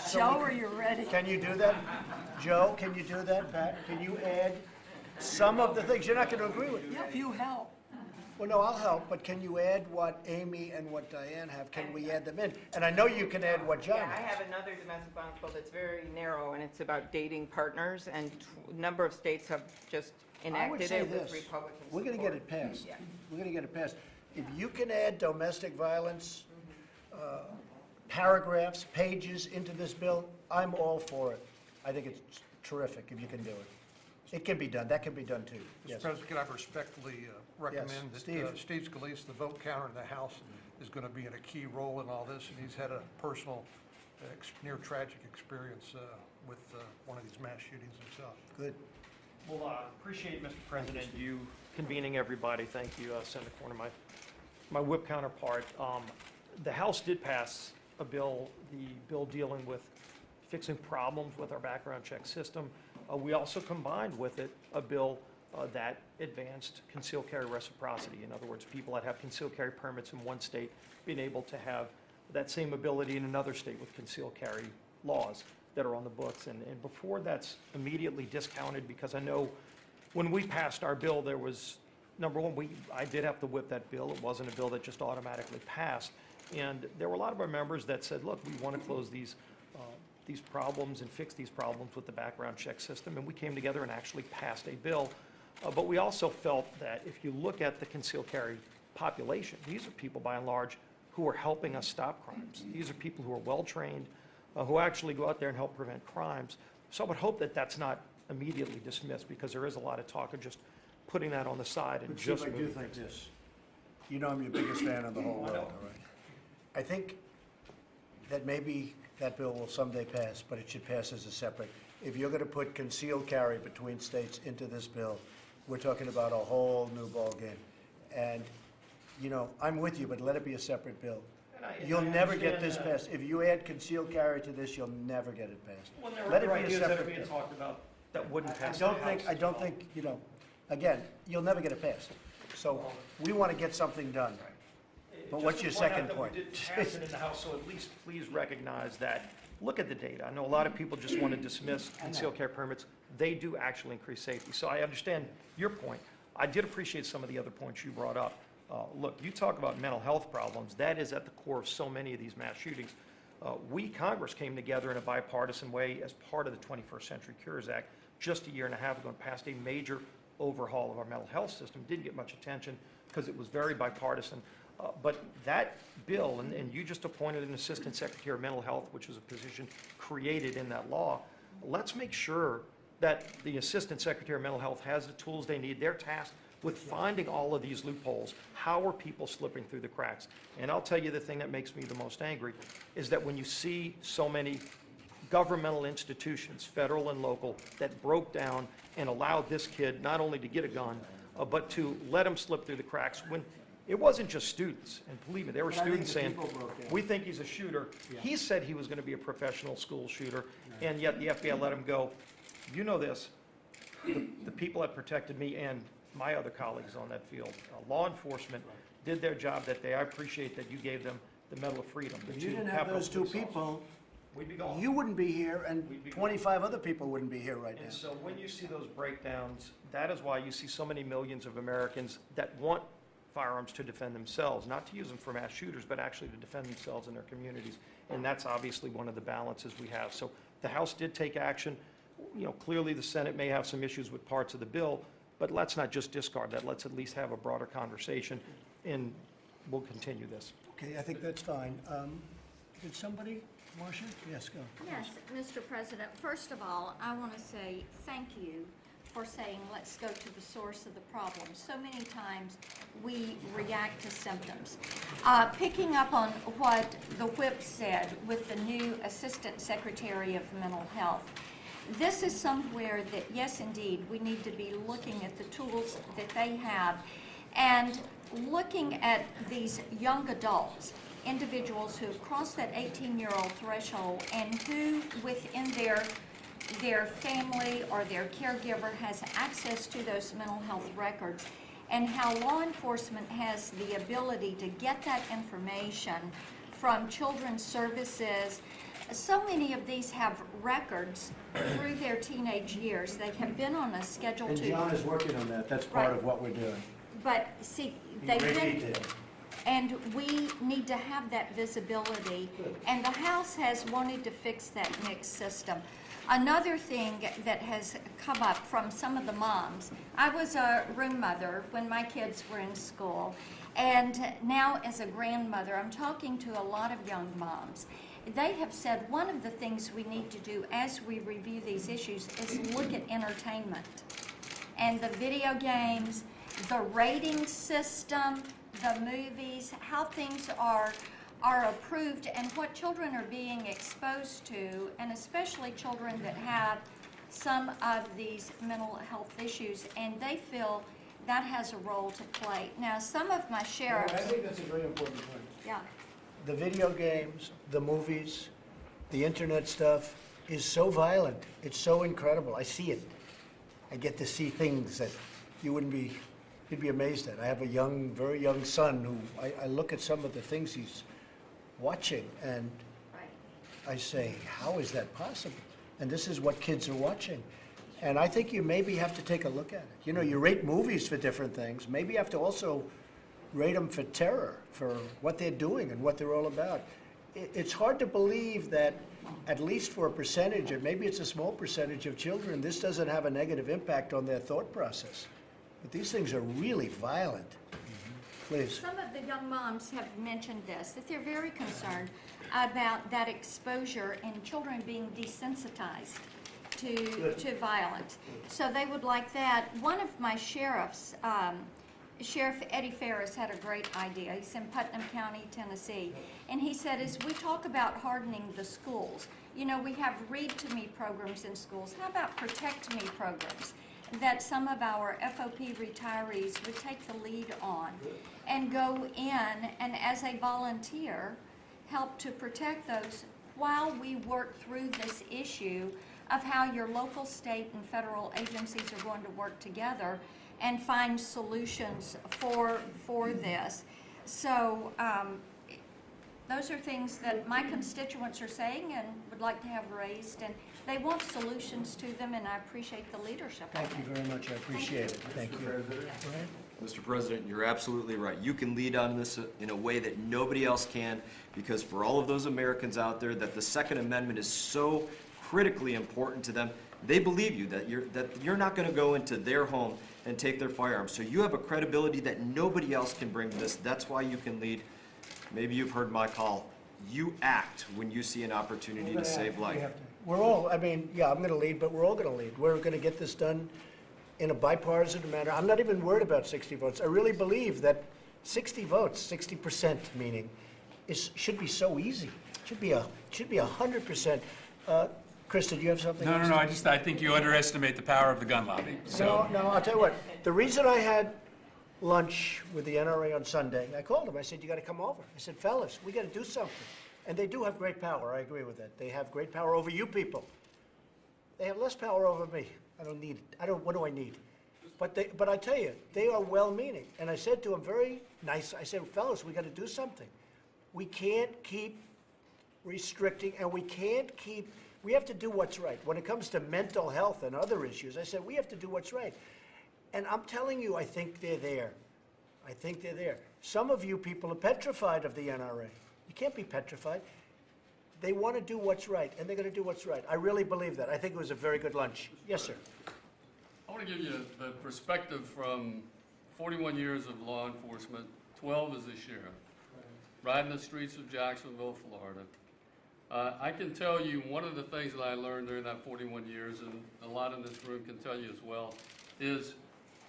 so we Joe, can- are you ready? Can you do that? Joe, can you do that? Pat, can you add some of the things? You're not going to agree with me. Yeah, if you help. Well, no, I'll help, but can you add what Amy and what Diane have? Can we add them in? And I know you can add what John Yeah, I has. have another domestic violence bill that's very narrow, and it's about dating partners, and a number of states have just I would enacted say it with this, Republican we're going to get support. it passed. Yeah. We're going to get it passed. If you can add domestic violence paragraphs, pages into this bill, I'm all for it. I think it's terrific if you can do it. It can be done. That can be done, too. Mr. Yes. President, can I respectfully recommend that Steve. Steve Scalise, the vote counter in the House, is going to be in a key role in all this, and he's had a personal, near tragic experience with one of these mass shootings himself. Good. Well, appreciate, Mr. President, you convening everybody. Thank you, Senator Corner, my whip counterpart. The House did pass a bill, the bill dealing with fixing problems with our background check system. We also combined with it a bill that advanced concealed carry reciprocity. In other words, people that have concealed carry permits in one state being able to have that same ability in another state with concealed carry laws that are on the books. And before that's immediately discounted, because I know when we passed our bill, there was, number one, I did have to whip that bill. It wasn't a bill that just automatically passed. And there were a lot of our members that said, look, we want to close these problems and fix these problems with the background check system. And we came together and actually passed a bill. But we also felt that if you look at the concealed carry population, these are people by and large who are helping us stop crimes. These are people who are well-trained, who actually go out there and help prevent crimes. So I would hope that that's not immediately dismissed, because there is a lot of talk of just putting that on the side and But Steve, just I do moving think things. this. You know I'm your biggest fan of the whole world, all right? I think that maybe that bill will someday pass, but it should pass as a separate. If you're going to put concealed carry between states into this bill, we're talking about a whole new ballgame. And, you know, I'm with you, but let it be a separate bill. You'll never get this passed. If you add concealed carry to this, you'll never get it passed. When there Let were it be a ideas that are separate being bill. talked about that wouldn't I pass the don't House. think, I don't think, you know, again, you'll never get it passed. So we want to get something done. But what's your second point? We did pass it in the House, so at least please recognize that. Look at the data. I know a lot of people just want to dismiss concealed carry permits. They do actually increase safety. So I understand your point. I did appreciate some of the other points you brought up. Look, you talk about mental health problems. That is at the core of so many of these mass shootings. We, Congress, came together in a bipartisan way as part of the 21st Century Cures Act just a year and a half ago and passed a major overhaul of our mental health system. Didn't get much attention because it was very bipartisan. But that bill, and you just appointed an Assistant Secretary of Mental Health, which is a position created in that law, let's make sure that the Assistant Secretary of Mental Health has the tools they need. They're tasked with finding all of these loopholes. How are people slipping through the cracks? And I'll tell you the thing that makes me the most angry is that when you see so many governmental institutions, federal and local, that broke down and allowed this kid not only to get a gun, but to let him slip through the cracks, when it wasn't just students, and believe me, there were But I think students the saying, people broke down. we think he's a shooter. He said he was going to be a professional school shooter, and yet the FBI let him go. You know this, the people that protected me and my other colleagues on that field, law enforcement, did their job that day. I appreciate that you gave them the Medal of Freedom. If you didn't have those two people, we'd be gone. you wouldn't be here, and We'd be gone. 25 other people wouldn't be here right now. And so when you see those breakdowns, that is why you see so many millions of Americans that want firearms to defend themselves, not to use them for mass shooters, but actually to defend themselves and their communities. And that's obviously one of the balances we have. So the House did take action. You know, clearly the Senate may have some issues with parts of the bill, but let's not just discard that. Let's at least have a broader conversation, and we'll continue this. Okay, I think that's fine. Did somebody, Marcia? Yes, go. Yes, Mr. President, first of all, I want to say thank you for saying, let's go to the source of the problem. So many times we react to symptoms. Picking up on what the whip said with the new Assistant Secretary of Mental Health, this is somewhere that, yes, indeed, we need to be looking at the tools that they have and looking at these young adults, individuals who have crossed that 18-year-old threshold and who within their family or their caregiver has access to those mental health records, and how law enforcement has the ability to get that information from children's services. So many of these have records through their teenage years. They have been on a Schedule And II. John is working on that. That's part Right. of what we're doing. But see, In they great did, detail. and we need to have that visibility. And the House has wanted to fix that mixed system. Another thing that has come up from some of the moms, I was a room mother when my kids were in school, and now as a grandmother, I'm talking to a lot of young moms. They have said one of the things we need to do as we review these issues is look at entertainment and the video games, the rating system, the movies, how things are approved and what children are being exposed to, and especially children that have some of these mental health issues, and they feel that has a role to play. Now, some of my No, sheriffs, I think that's a very important point. yeah, The video games, the movies, the internet stuff is so violent. It's so incredible. I see it. I get to see things that you'd be amazed at. I have a young, very young son who I look at some of the things he's watching and right. I say, how is that possible? And this is what kids are watching. And I think you maybe have to take a look at it. You know, you rate movies for different things. Maybe you have to also rate them for terror, for what they're doing and what they're all about. It's hard to believe that, at least for a percentage, and maybe it's a small percentage of children, this doesn't have a negative impact on their thought process. But these things are really violent. Please. Some of the young moms have mentioned this, that they're very concerned about that exposure and children being desensitized to violence. So they would like that. One of my sheriffs, Sheriff Eddie Ferris, had a great idea. He's in Putnam County, Tennessee. And he said, as we talk about hardening the schools, you know, we have Read to Me programs in schools. How about Protect Me programs that some of our FOP retirees would take the lead on and go in and, as a volunteer, help to protect those while we work through this issue of how your local, state, and federal agencies are going to work together and find solutions for this. So those are things that my constituents are saying and would like to have raised, and they want solutions to them, and I appreciate the leadership. Thank you very much. I appreciate it. Thank you. Mr. President, you're absolutely right. You can lead on this in a way that nobody else can, because for all of those Americans out there that the Second Amendment is so critically important to them, they believe you, that you're not going to go into their home and take their firearms. So you have a credibility that nobody else can bring to this. That's why you can lead. Maybe you've heard my call. you act when you see an opportunity to save life. We're all, I mean, yeah, I'm going to lead, but we're all going to lead. We're going to get this done in a bipartisan manner. I'm not even worried about 60 votes. I really believe that 60 votes, 60% meaning, should be so easy. Should be 100%. Chris, did you have something else? No, I think you underestimate the power of the gun lobby. So. No, I'll tell you what. The reason I had lunch with the NRA on Sunday, I called them. I said, you got to come over. I said, fellas, we got to do something. And they do have great power. I agree with that. They have great power over you people. They have less power over me. I don't need it. What do I need? But I tell you, they are well-meaning. And I said to them very nice, I said, fellas, we got to do something. We can't keep restricting, and we have to do what's right. When it comes to mental health and other issues, I said, we have to do what's right. And I'm telling you, I think they're there. I think they're there. Some of you people are petrified of the NRA. You can't be petrified. They want to do what's right, and they're going to do what's right. I really believe that. I think it was a very good lunch. Yes, sir. I want to give you the perspective from 41 years of law enforcement, 12 as a sheriff, riding the streets of Jacksonville, Florida. I can tell you one of the things that I learned during that 41 years, and a lot in this room can tell you as well, is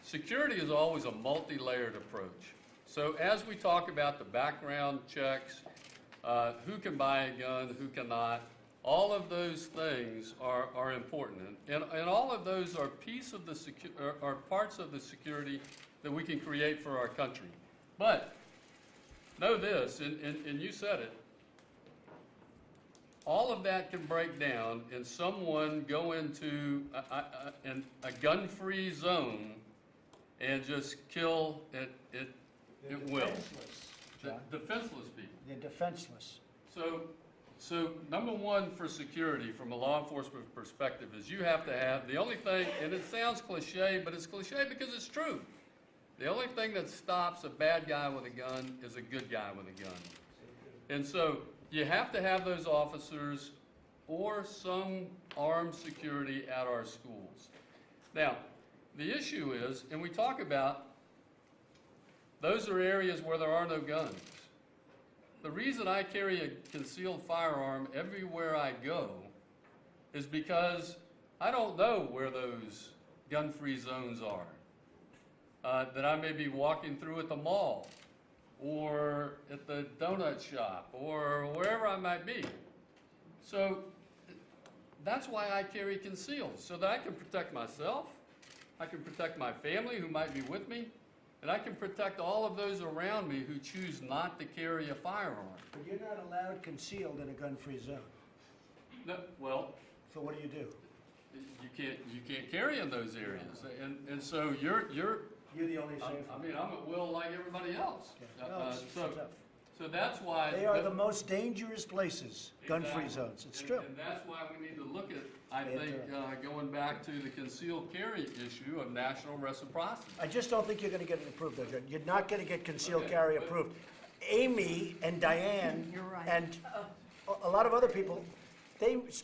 security is always a multi-layered approach. So as we talk about the background checks, who can buy a gun, who cannot, all of those things are important. And all of those are parts of the security that we can create for our country. But know this, and you said it, all of that can break down and someone go into a gun-free zone and just kill it will. Defenseless people. They're defenseless. So number one for security from a law enforcement perspective is you have to have, the only thing, and it sounds cliche, but it's cliche because it's true. The only thing that stops a bad guy with a gun is a good guy with a gun. And so you have to have those officers or some armed security at our schools. Now, the issue is, and we talk about, those are areas where there are no guns. The reason I carry a concealed firearm everywhere I go is because I don't know where those gun-free zones are. That I may be walking through at the mall or at the donut shop or wherever I might be. So that's why I carry concealed, so that I can protect myself, I can protect my family who might be with me, and I can protect all of those around me who choose not to carry a firearm. But you're not allowed concealed in a gun-free zone. No, well, so what do you do? You can't carry in those areas, and so you're the only safe. I mean, I'm at will like everybody else. Okay. So that's why they are the most dangerous places, gun-free zones. It's true. And that's why we need to look at, I think, going back to the concealed carry issue of national reciprocity. I just don't think you're going to get it approved, though, Judge. You're not going to get concealed carry approved. Amy and Diane and a lot of other people,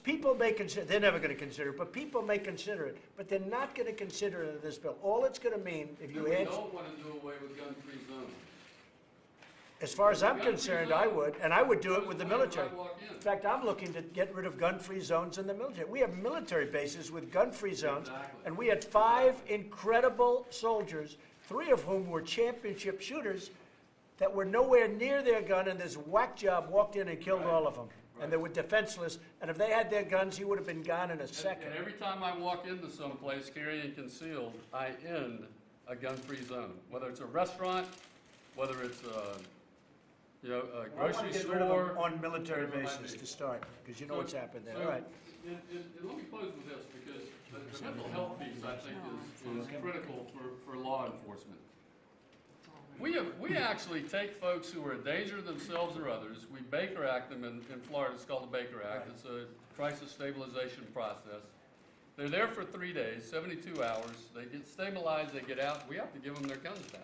people may consider, they're never going to consider it, but people may consider it, but they're not going to consider it in this bill. All it's going to mean, if you add... We don't want to do away with gun-free zones. As far as I'm concerned, I would, and I would do it with the military. In fact, I'm looking to get rid of gun-free zones in the military. We have military bases with gun-free zones, and we had 5 incredible soldiers, 3 of whom were championship shooters, that were nowhere near their gun, and this whack job walked in and killed all of them. And they were defenseless, and if they had their guns, he would have been gone in a second. And every time I walk into some place carrying concealed, I end a gun-free zone, whether it's a restaurant, whether it's a grocery store. On military bases to start, because you know what's happened there. All right. And let me close with this, because the mental health piece, I think, is critical for law enforcement. We actually take folks who are a danger to themselves or others, we Baker Act them in Florida. It's called the Baker Act. It's a crisis stabilization process. They're there for 3 days, 72 hours. They get stabilized, they get out. We have to give them their guns back.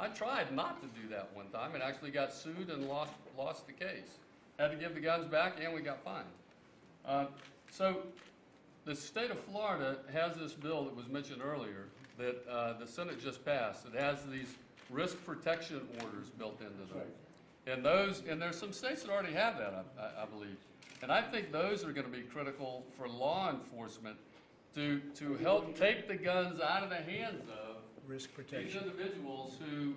I tried not to do that one time and actually got sued and lost the case. Had to give the guns back and we got fined. So the state of Florida has this bill that was mentioned earlier that the Senate just passed. It has these risk protection orders built into them. And there's some states that already have that, I believe. And I think those are going to be critical for law enforcement to help take the guns out of the hands of Risk these protection. individuals who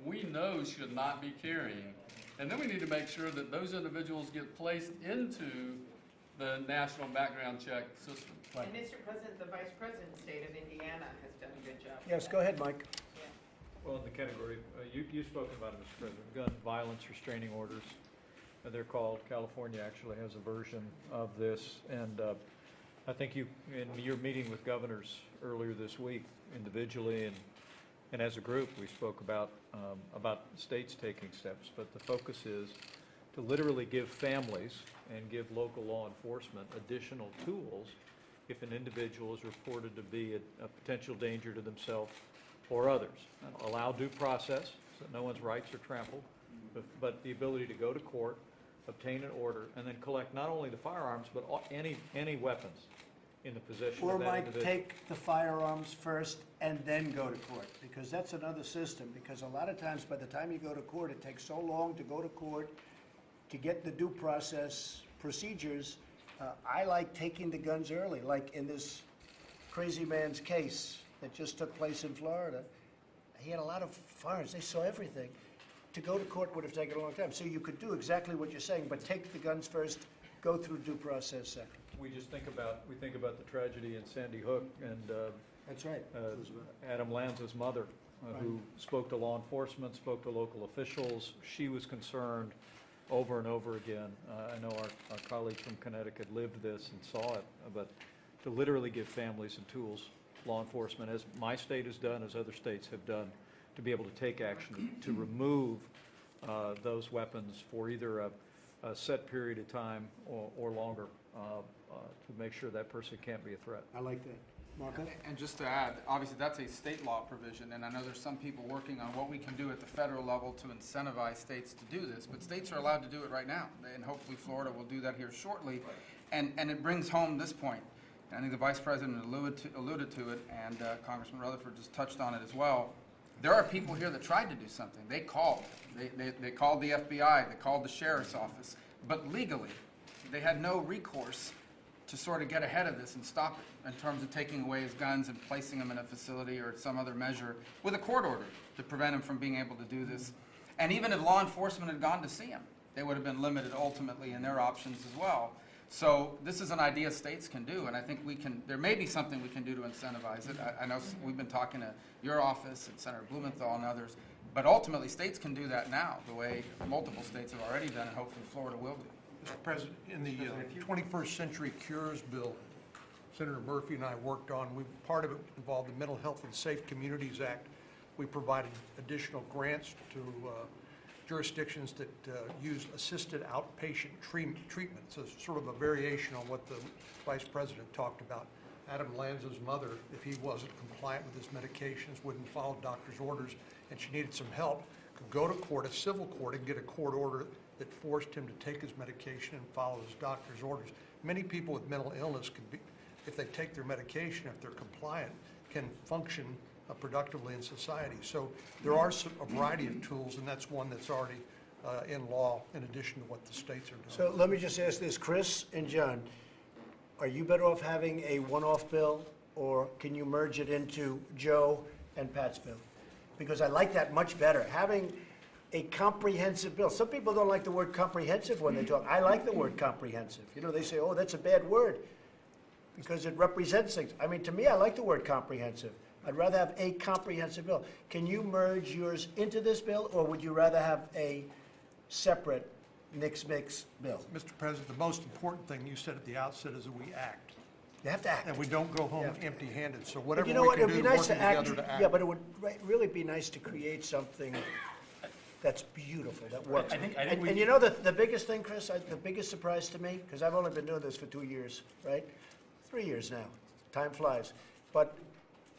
we know should not be carrying. And then we need to make sure that those individuals get placed into the national background check system. Right. And Mr. President, the Vice President state of Indiana has done a good job. Yes, go ahead, Mike. Well, in the category, you've spoken about it, Mr. President, gun violence restraining orders. They're called, California actually has a version of this. And I think in your meeting with governors earlier this week, individually and as a group, we spoke about states taking steps. But the focus is to literally give families and give local law enforcement additional tools if an individual is reported to be a potential danger to themselves or others. Allow due process so no one's rights are trampled, but the ability to go to court, obtain an order, and then collect not only the firearms, but any weapons in the possession Or of that Mike, individual. take the firearms first and then go to court, because that's another system, because a lot of times by the time you go to court, it takes so long to go to court to get the due process procedures. I like taking the guns early, like in this crazy man's case that just took place in Florida. He had a lot of firearms, they saw everything. To go to court would have taken a long time. So you could do exactly what you're saying, but take the guns first, go through due process second. We think about the tragedy in Sandy Hook and That's right. Adam Lanza's mother, who spoke to law enforcement, spoke to local officials. She was concerned over and over again. I know our colleague from Connecticut lived this and saw it, but to literally give families and tools, law enforcement, as my state has done, as other states have done, to be able to take action to remove those weapons for either a set period of time or longer to make sure that person can't be a threat. I like that. Marco? And just to add, obviously that's a state law provision, and I know there's some people working on what we can do at the federal level to incentivize states to do this, but states are allowed to do it right now, and hopefully Florida will do that here shortly. And it brings home this point. I think the Vice President alluded to it, and Congressman Rutherford just touched on it as well. There are people here that tried to do something. They called. They called the FBI. They called the sheriff's office. But legally, they had no recourse to sort of get ahead of this and stop it in terms of taking away his guns and placing him in a facility or some other measure with a court order to prevent him from being able to do this. And even if law enforcement had gone to see him, they would have been limited ultimately in their options as well. So this is an idea states can do, and I think there may be something we can do to incentivize it. I know we've been talking to your office and Senator Blumenthal and others, but ultimately states can do that now, the way multiple states have already done, and hopefully Florida will do. Mr. President, in the 21st Century Cures Bill, Senator Murphy and I worked on, part of it involved the Mental Health and Safe Communities Act. We provided additional grants to jurisdictions that use assisted outpatient treatment. So it's sort of a variation on what the Vice President talked about. Adam Lanza's mother, if he wasn't compliant with his medications, wouldn't follow doctor's orders, and she needed some help, could go to court, a civil court, and get a court order that forced him to take his medication and follow his doctor's orders. Many people with mental illness can be, if they take their medication, if they're compliant, can function productively in society. So there are a variety of tools, and that's one that's already in law in addition to what the states are doing. So let me just ask this, Chris and John, are you better off having a one-off bill, or can you merge it into Joe and Pat's bill? Because I like that much better, having a comprehensive bill. Some people don't like the word comprehensive when they talk. I like the word comprehensive. You know, they say, oh, that's a bad word because it represents things. I mean, to me, I like the word comprehensive. I'd rather have a comprehensive bill. Can you merge yours into this bill, or would you rather have a separate mix bill? Mr. President, the most important thing you said at the outset is that we act. You have to act. And we don't go home empty-handed. So But whatever you know we what? can It'd do be to nice work to act. together to act. Yeah, but it would really be nice to create something that's beautiful, that works. I think And you know the biggest thing, Chris, the biggest surprise to me, because I've only been doing this for 2 years, right? 3 years now. Time flies. But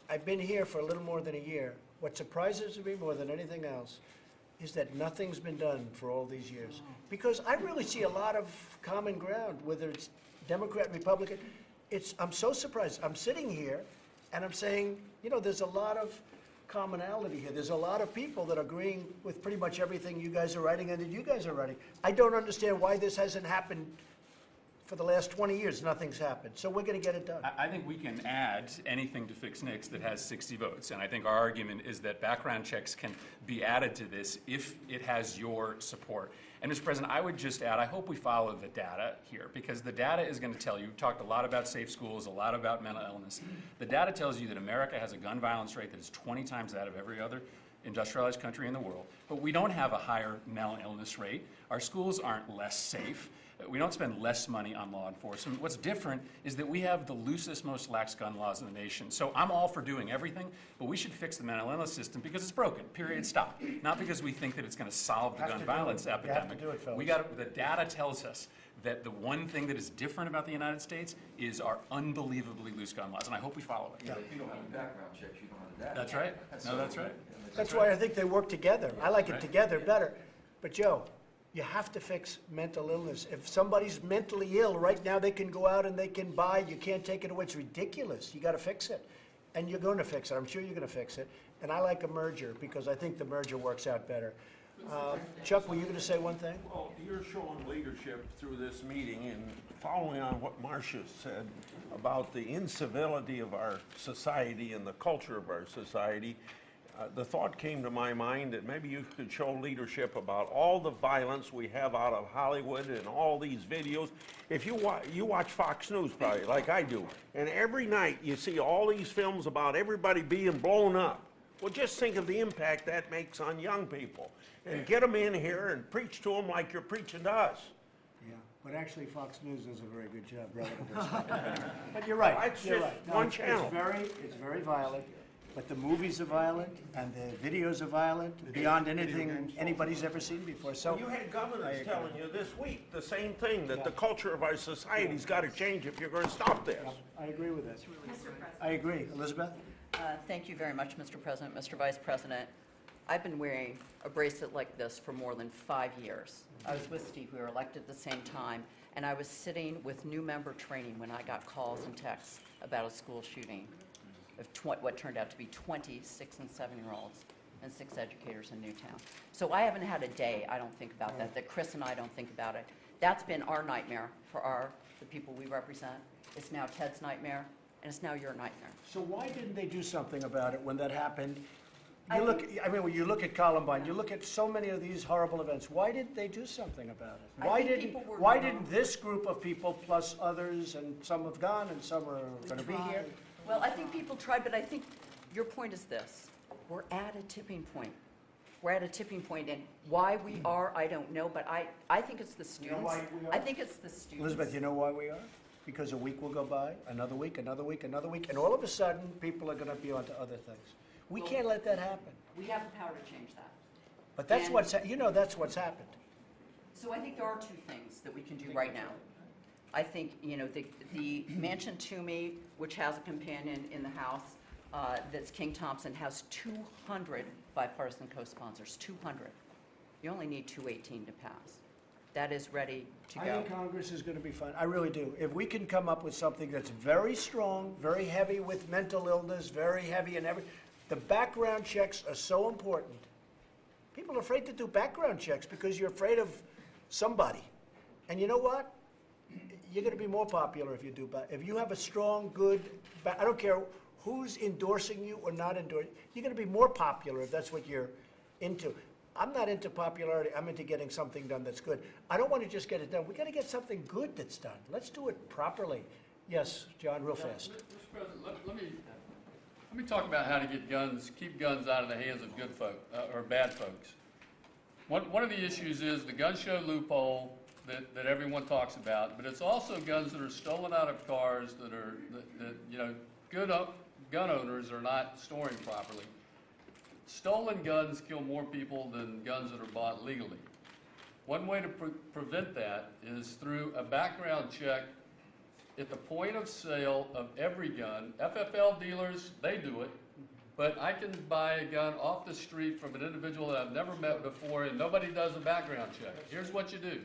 I've been here for a little more than a year. What surprises me more than anything else is that nothing's been done for all these years. Because I really see a lot of common ground, whether it's Democrat, Republican. I'm so surprised. I'm sitting here and I'm saying, you know, there's a lot of commonality here. There's a lot of people that are agreeing with pretty much everything you guys are writing and that you guys are writing. I don't understand why this hasn't happened for the last 20 years. Nothing's happened. So we're going to get it done. I think we can add anything to fix NICS that has 60 votes. And I think our argument is that background checks can be added to this if it has your support. And Mr. President, I would just add, I hope we follow the data here, because the data is going to tell you, we've talked a lot about safe schools, a lot about mental illness. The data tells you that America has a gun violence rate that is 20 times that of every other industrialized country in the world. But we don't have a higher mental illness rate. Our schools aren't less safe. We don't spend less money on law enforcement. What's different is that we have the loosest, most lax gun laws in the nation. So I'm all for doing everything, but we should fix the mental illness system because it's broken, period, stop. Not because we think that it's going to solve the gun violence epidemic. You have to do it, fellas. The data tells us that the one thing that is different about the United States is our unbelievably loose gun laws, and I hope we follow it. Yeah, if you don't have a background check, you don't have the data. That's right. No, that's right. That's why I think they work together. I like it together better. But Joe, you have to fix mental illness. If somebody's mentally ill, right now they can go out and they can buy, you can't take it away. It's ridiculous. You got to fix it. And you're going to fix it. I'm sure you're going to fix it. And I like a merger because I think the merger works out better. Chuck, were you going to say one thing? Well, you're showing leadership through this meeting, and following on what Marcia said about the incivility of our society and the culture of our society, the thought came to my mind that maybe you could show leadership about all the violence we have out of Hollywood and all these videos. If you watch Fox News probably, like I do, and every night you see all these films about everybody being blown up. Well, just think of the impact that makes on young people. And get them in here and preach to them like you're preaching to us. Yeah, but actually Fox News does a very good job relative to But you're right. That's You're just right. No, one it's channel. It's very violent. But the movies are violent, and the videos are violent, beyond anything anybody's ever seen before. So Well, you had governors telling you this week the same thing, that the culture of our society's got to change if you're going to stop this. I agree with that. I agree. Elizabeth? Thank you very much, Mr. President, Mr. Vice President. I've been wearing a bracelet like this for more than 5 years. I was with Steve, we were elected at the same time, and I was sitting with new member training when I got calls and texts about a school shooting of what turned out to be 20 6- and 7-year-olds and 6 educators in Newtown. So I haven't had a day I don't think about that Chris and I don't think about it. That's been our nightmare for the people we represent. It's now Ted's nightmare, and it's now your nightmare. So why didn't they do something about it when that happened? When you look at Columbine, you look at so many of these horrible events, why didn't they do something about it? Why didn't this group of people plus others, and some have gone and some are going to be here? Well, I think people tried, but I think your point is this. We're at a tipping point. We're at a tipping point, and why we are, I don't know, but I think it's the students. You know why we are? I think it's the students. Elizabeth, you know why we are? Because a week will go by, another week, another week, another week, and all of a sudden, people are going to be onto other things. We can't let that happen. We have the power to change that. But that's And- that's what's happened. So I think there are 2 things that we can do right now. I think, the Manchin-Toomey, which has a companion in the House, that's King Thompson, has 200 bipartisan co-sponsors, 200. You only need 218 to pass. That is ready to go. I think Congress is going to be fine. I really do. If we can come up with something that's very strong, very heavy with mental illness, very heavy and the background checks are so important. People are afraid to do background checks because you're afraid of somebody. And you know what? You're going to be more popular if you do. If you have a strong, good, I don't care who's endorsing you or not endorsing, you're going to be more popular if that's what you're into. I'm not into popularity. I'm into getting something done that's good. I don't want to just get it done. We got to get something good that's done. Let's do it properly. Yes, John, real fast. Mr. President, let me talk about how to keep guns out of the hands of good folk, or bad folks. One of the issues is the gun show loophole that everyone talks about, but it's also guns that are stolen out of cars that good gun owners are not storing properly. Stolen guns kill more people than guns that are bought legally. One way to prevent that is through a background check at the point of sale of every gun. FFL dealers, they do it, but I can buy a gun off the street from an individual that I've never met before, and nobody does a background check. Here's what you do.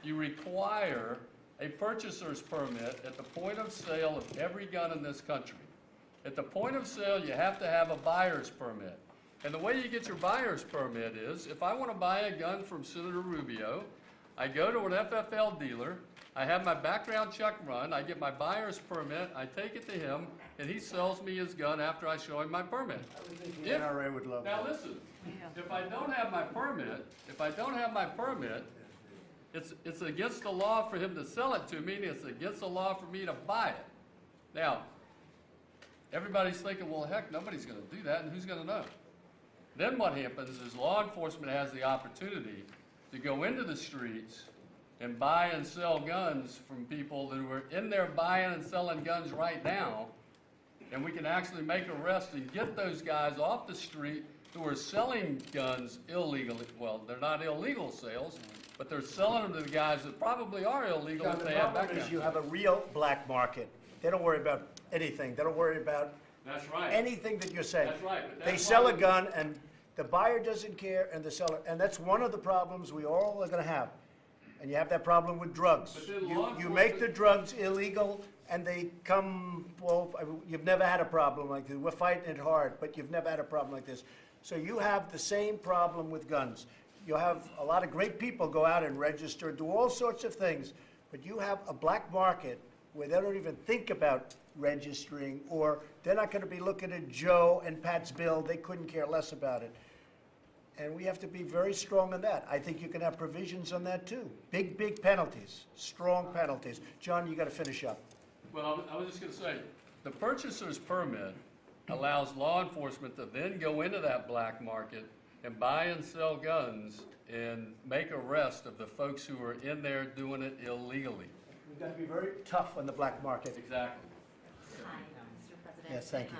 You require a purchaser's permit at the point of sale of every gun in this country. At the point of sale, you have to have a buyer's permit. And the way you get your buyer's permit is, if I want to buy a gun from Senator Rubio, I go to an FFL dealer, I have my background check run, I get my buyer's permit, I take it to him, and he sells me his gun after I show him my permit. The NRA would love Now that. listen, if I don't have my permit, it's against the law for him to sell it to me, and it's against the law for me to buy it. Now, everybody's thinking, well, heck, nobody's going to do that, and who's going to know? Then what happens is law enforcement has the opportunity to go into the streets and buy and sell guns from people that are in there buying and selling guns right now, and we can actually make arrests and get those guys off the street who are selling guns illegally. Well, they're not illegal sales, but they're selling them to the guys that probably are illegal John, if the they have problem is background. you have a real black market. They don't worry about anything. They don't worry about That's right. anything that you're saying. That's right, but They that's sell why a we- gun, and the buyer doesn't care, and the seller, and that's one of the problems we all are going to have. And you have that problem with drugs. But then law You make the enforcement- drugs illegal, and they come, well, you've never had a problem like this. We're fighting it hard, but you've never had a problem like this. So you have the same problem with guns. You have a lot of great people go out and register, do all sorts of things, but you have a black market where they don't even think about registering, or they're not going to be looking at Joe and Pat's bill. They couldn't care less about it. And we have to be very strong on that. I think you can have provisions on that too. Big, big penalties, strong penalties. John, you got to finish up. Well, I was just going to say, the purchaser's permit allows law enforcement to then go into that black market and buy and sell guns and make arrest of the folks who are in there doing it illegally. We've got to be very tough on the black market. Exactly. Hi, Mr. President. Yes, thank you.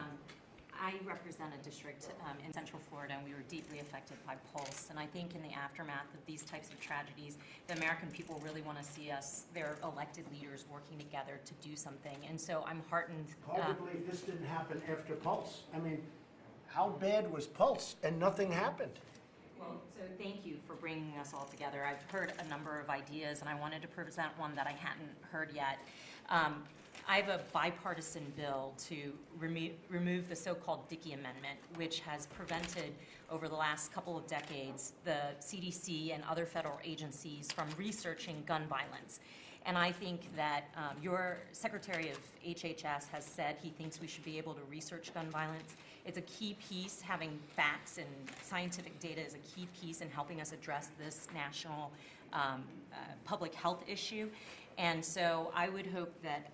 I represent a district in Central Florida, and we were deeply affected by Pulse. And I think in the aftermath of these types of tragedies, the American people really want to see us, their elected leaders, working together to do something. And so I'm heartened. Hard to believe this didn't happen after Pulse. I mean, how bad was Pulse and nothing happened? Well, so thank you for bringing us all together. I've heard a number of ideas, and I wanted to present one that I hadn't heard yet. I have a bipartisan bill to remove the so-called Dickey Amendment, which has prevented over the last couple of decades the CDC and other federal agencies from researching gun violence. And I think that your Secretary of HHS has said he thinks we should be able to research gun violence. It's a key piece. Having facts and scientific data is a key piece in helping us address this national public health issue. And so I would hope that,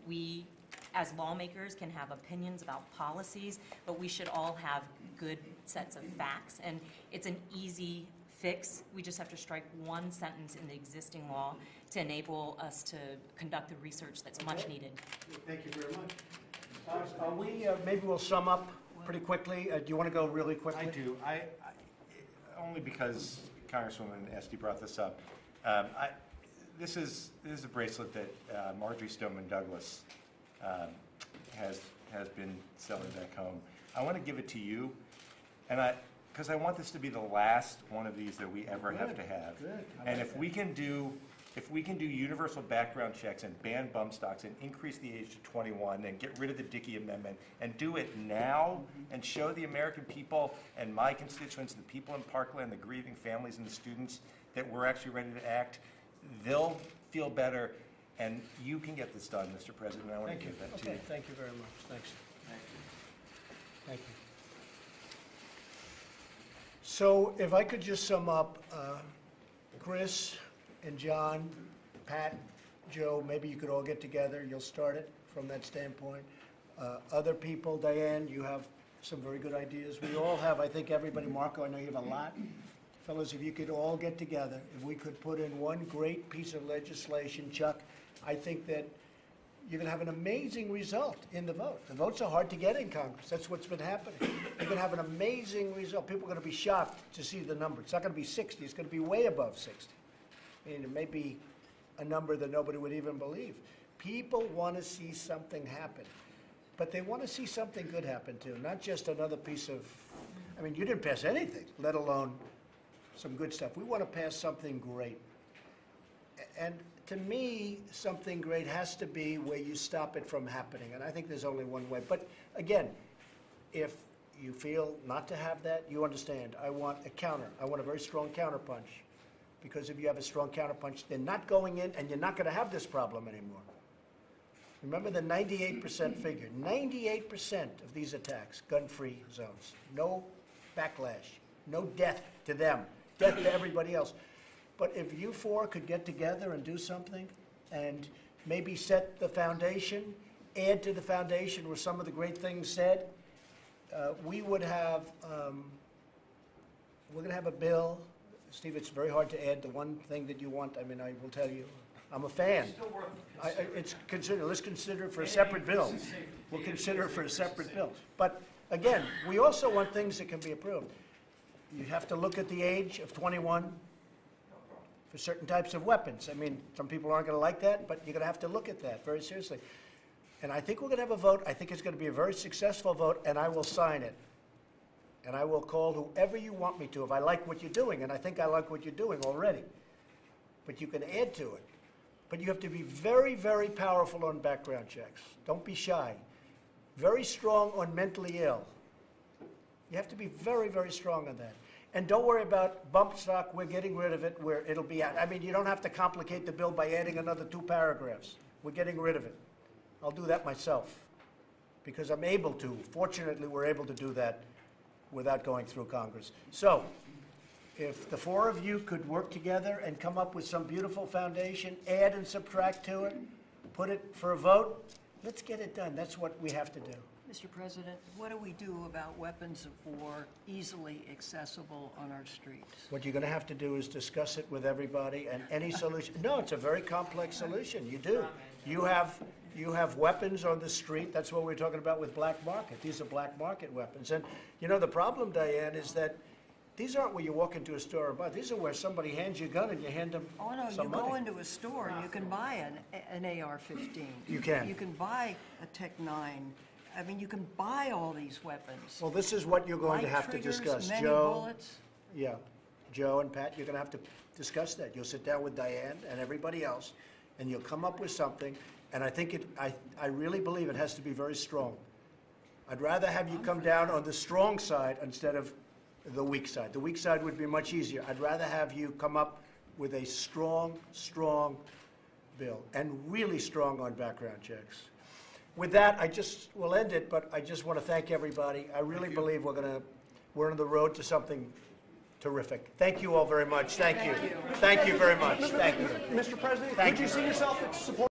we as lawmakers can have opinions about policies, but we should all have good sets of facts. And it's an easy fix. We just have to strike one sentence in the existing law to enable us to conduct the research that's much needed. Thank you very much. Maybe we'll sum up pretty quickly. Do you want to go really quickly? I do. Only because Congresswoman Esty brought this up. This is a bracelet that Marjorie Stoneman Douglas has been selling back home. I want to give it to you, and because I want this to be the last one of these that we ever have to have. Good. And if we can do universal background checks and ban bump stocks and increase the age to 21 and get rid of the Dickey Amendment and do it now and show the American people and my constituents, the people in Parkland, the grieving families and the students that we're actually ready to act, they'll feel better, and you can get this done, Mr. President. I want to give that to you. Okay, thank you very much. Thanks. Thank you. So if I could just sum up, Chris and John, Pat, Joe, maybe you could all get together. You'll start it from that standpoint. Other people, Diane, you have some very good ideas. We all have, I think everybody, Marco, I know you have a lot. Fellows, if you could all get together, if we could put in one great piece of legislation, Chuck, I think that you're going to have an amazing result in the vote. The votes are hard to get in Congress. That's what's been happening. You're going to have an amazing result. People are going to be shocked to see the number. It's not going to be 60. It's going to be way above 60. I mean, it may be a number that nobody would even believe. People want to see something happen. But they want to see something good happen, too, not just another piece of, I mean, you didn't pass anything, let alone some good stuff. We want to pass something great. And to me, something great has to be where you stop it from happening, and I think there's only one way. But again, if you feel not to have that, you understand. I want a counter. I want a very strong counterpunch. Because if you have a strong counterpunch, they're not going in, and you're not going to have this problem anymore. Remember the 98% figure. 98% of these attacks, gun-free zones. No backlash. No death to them. Death to everybody else. But if you four could get together and do something and maybe set the foundation, add to the foundation where some of the great things said, we would have, we're going to have a bill. Steve, it's very hard to add the one thing that you want. I mean, I will tell you, I'm a fan. It's consider. Let's consider it for a separate bill. We'll consider it for a separate bill. But again, we also want things that can be approved. You have to look at the age of 21 for certain types of weapons. I mean, some people aren't going to like that, but you're going to have to look at that very seriously. And I think we're going to have a vote. I think it's going to be a very successful vote, and I will sign it. And I will call whoever you want me to if I like what you're doing, and I think I like what you're doing already. But you can add to it. But you have to be very, very powerful on background checks. Don't be shy. Very strong on mentally ill. You have to be very, very strong on that. And don't worry about bump stock. We're getting rid of it where it'll be out. I mean, you don't have to complicate the bill by adding another 2 paragraphs. We're getting rid of it. I'll do that myself because I'm able to. Fortunately, we're able to do that without going through Congress. So, if the 4 of you could work together and come up with some beautiful foundation, add and subtract to it, put it for a vote, let's get it done. That's what we have to do. Mr. President, what do we do about weapons of war easily accessible on our streets? What you're going to have to do is discuss it with everybody and any solution. No, it's a very complex solution. You do. You have weapons on the street. That's what we're talking about with black market. These are black market weapons. And, you know, the problem, Diane, is that these aren't where you walk into a store and buy. These are where somebody hands you a gun and you hand them Oh, no, some you money. go into a store and you can buy an AR-15. You can. You can buy a Tech-9. I mean, you can buy all these weapons. Well, this is what you're going to Light have to triggers, discuss. many Joe, bullets. yeah, Joe and Pat, you're going to have to discuss that. You'll sit down with Diane and everybody else, and you'll come up with something. And I think I really believe it has to be very strong. I'd rather have you come down on the strong side instead of the weak side. The weak side would be much easier. I'd rather have you come up with a strong, strong bill, and really strong on background checks. With that, I just will end it, but I just want to thank everybody. I really believe we're on the road to something terrific. Thank you all very much. Thank you. Thank you very much. Thank you. Mr. President, Thank could you you see very much. yourself supporting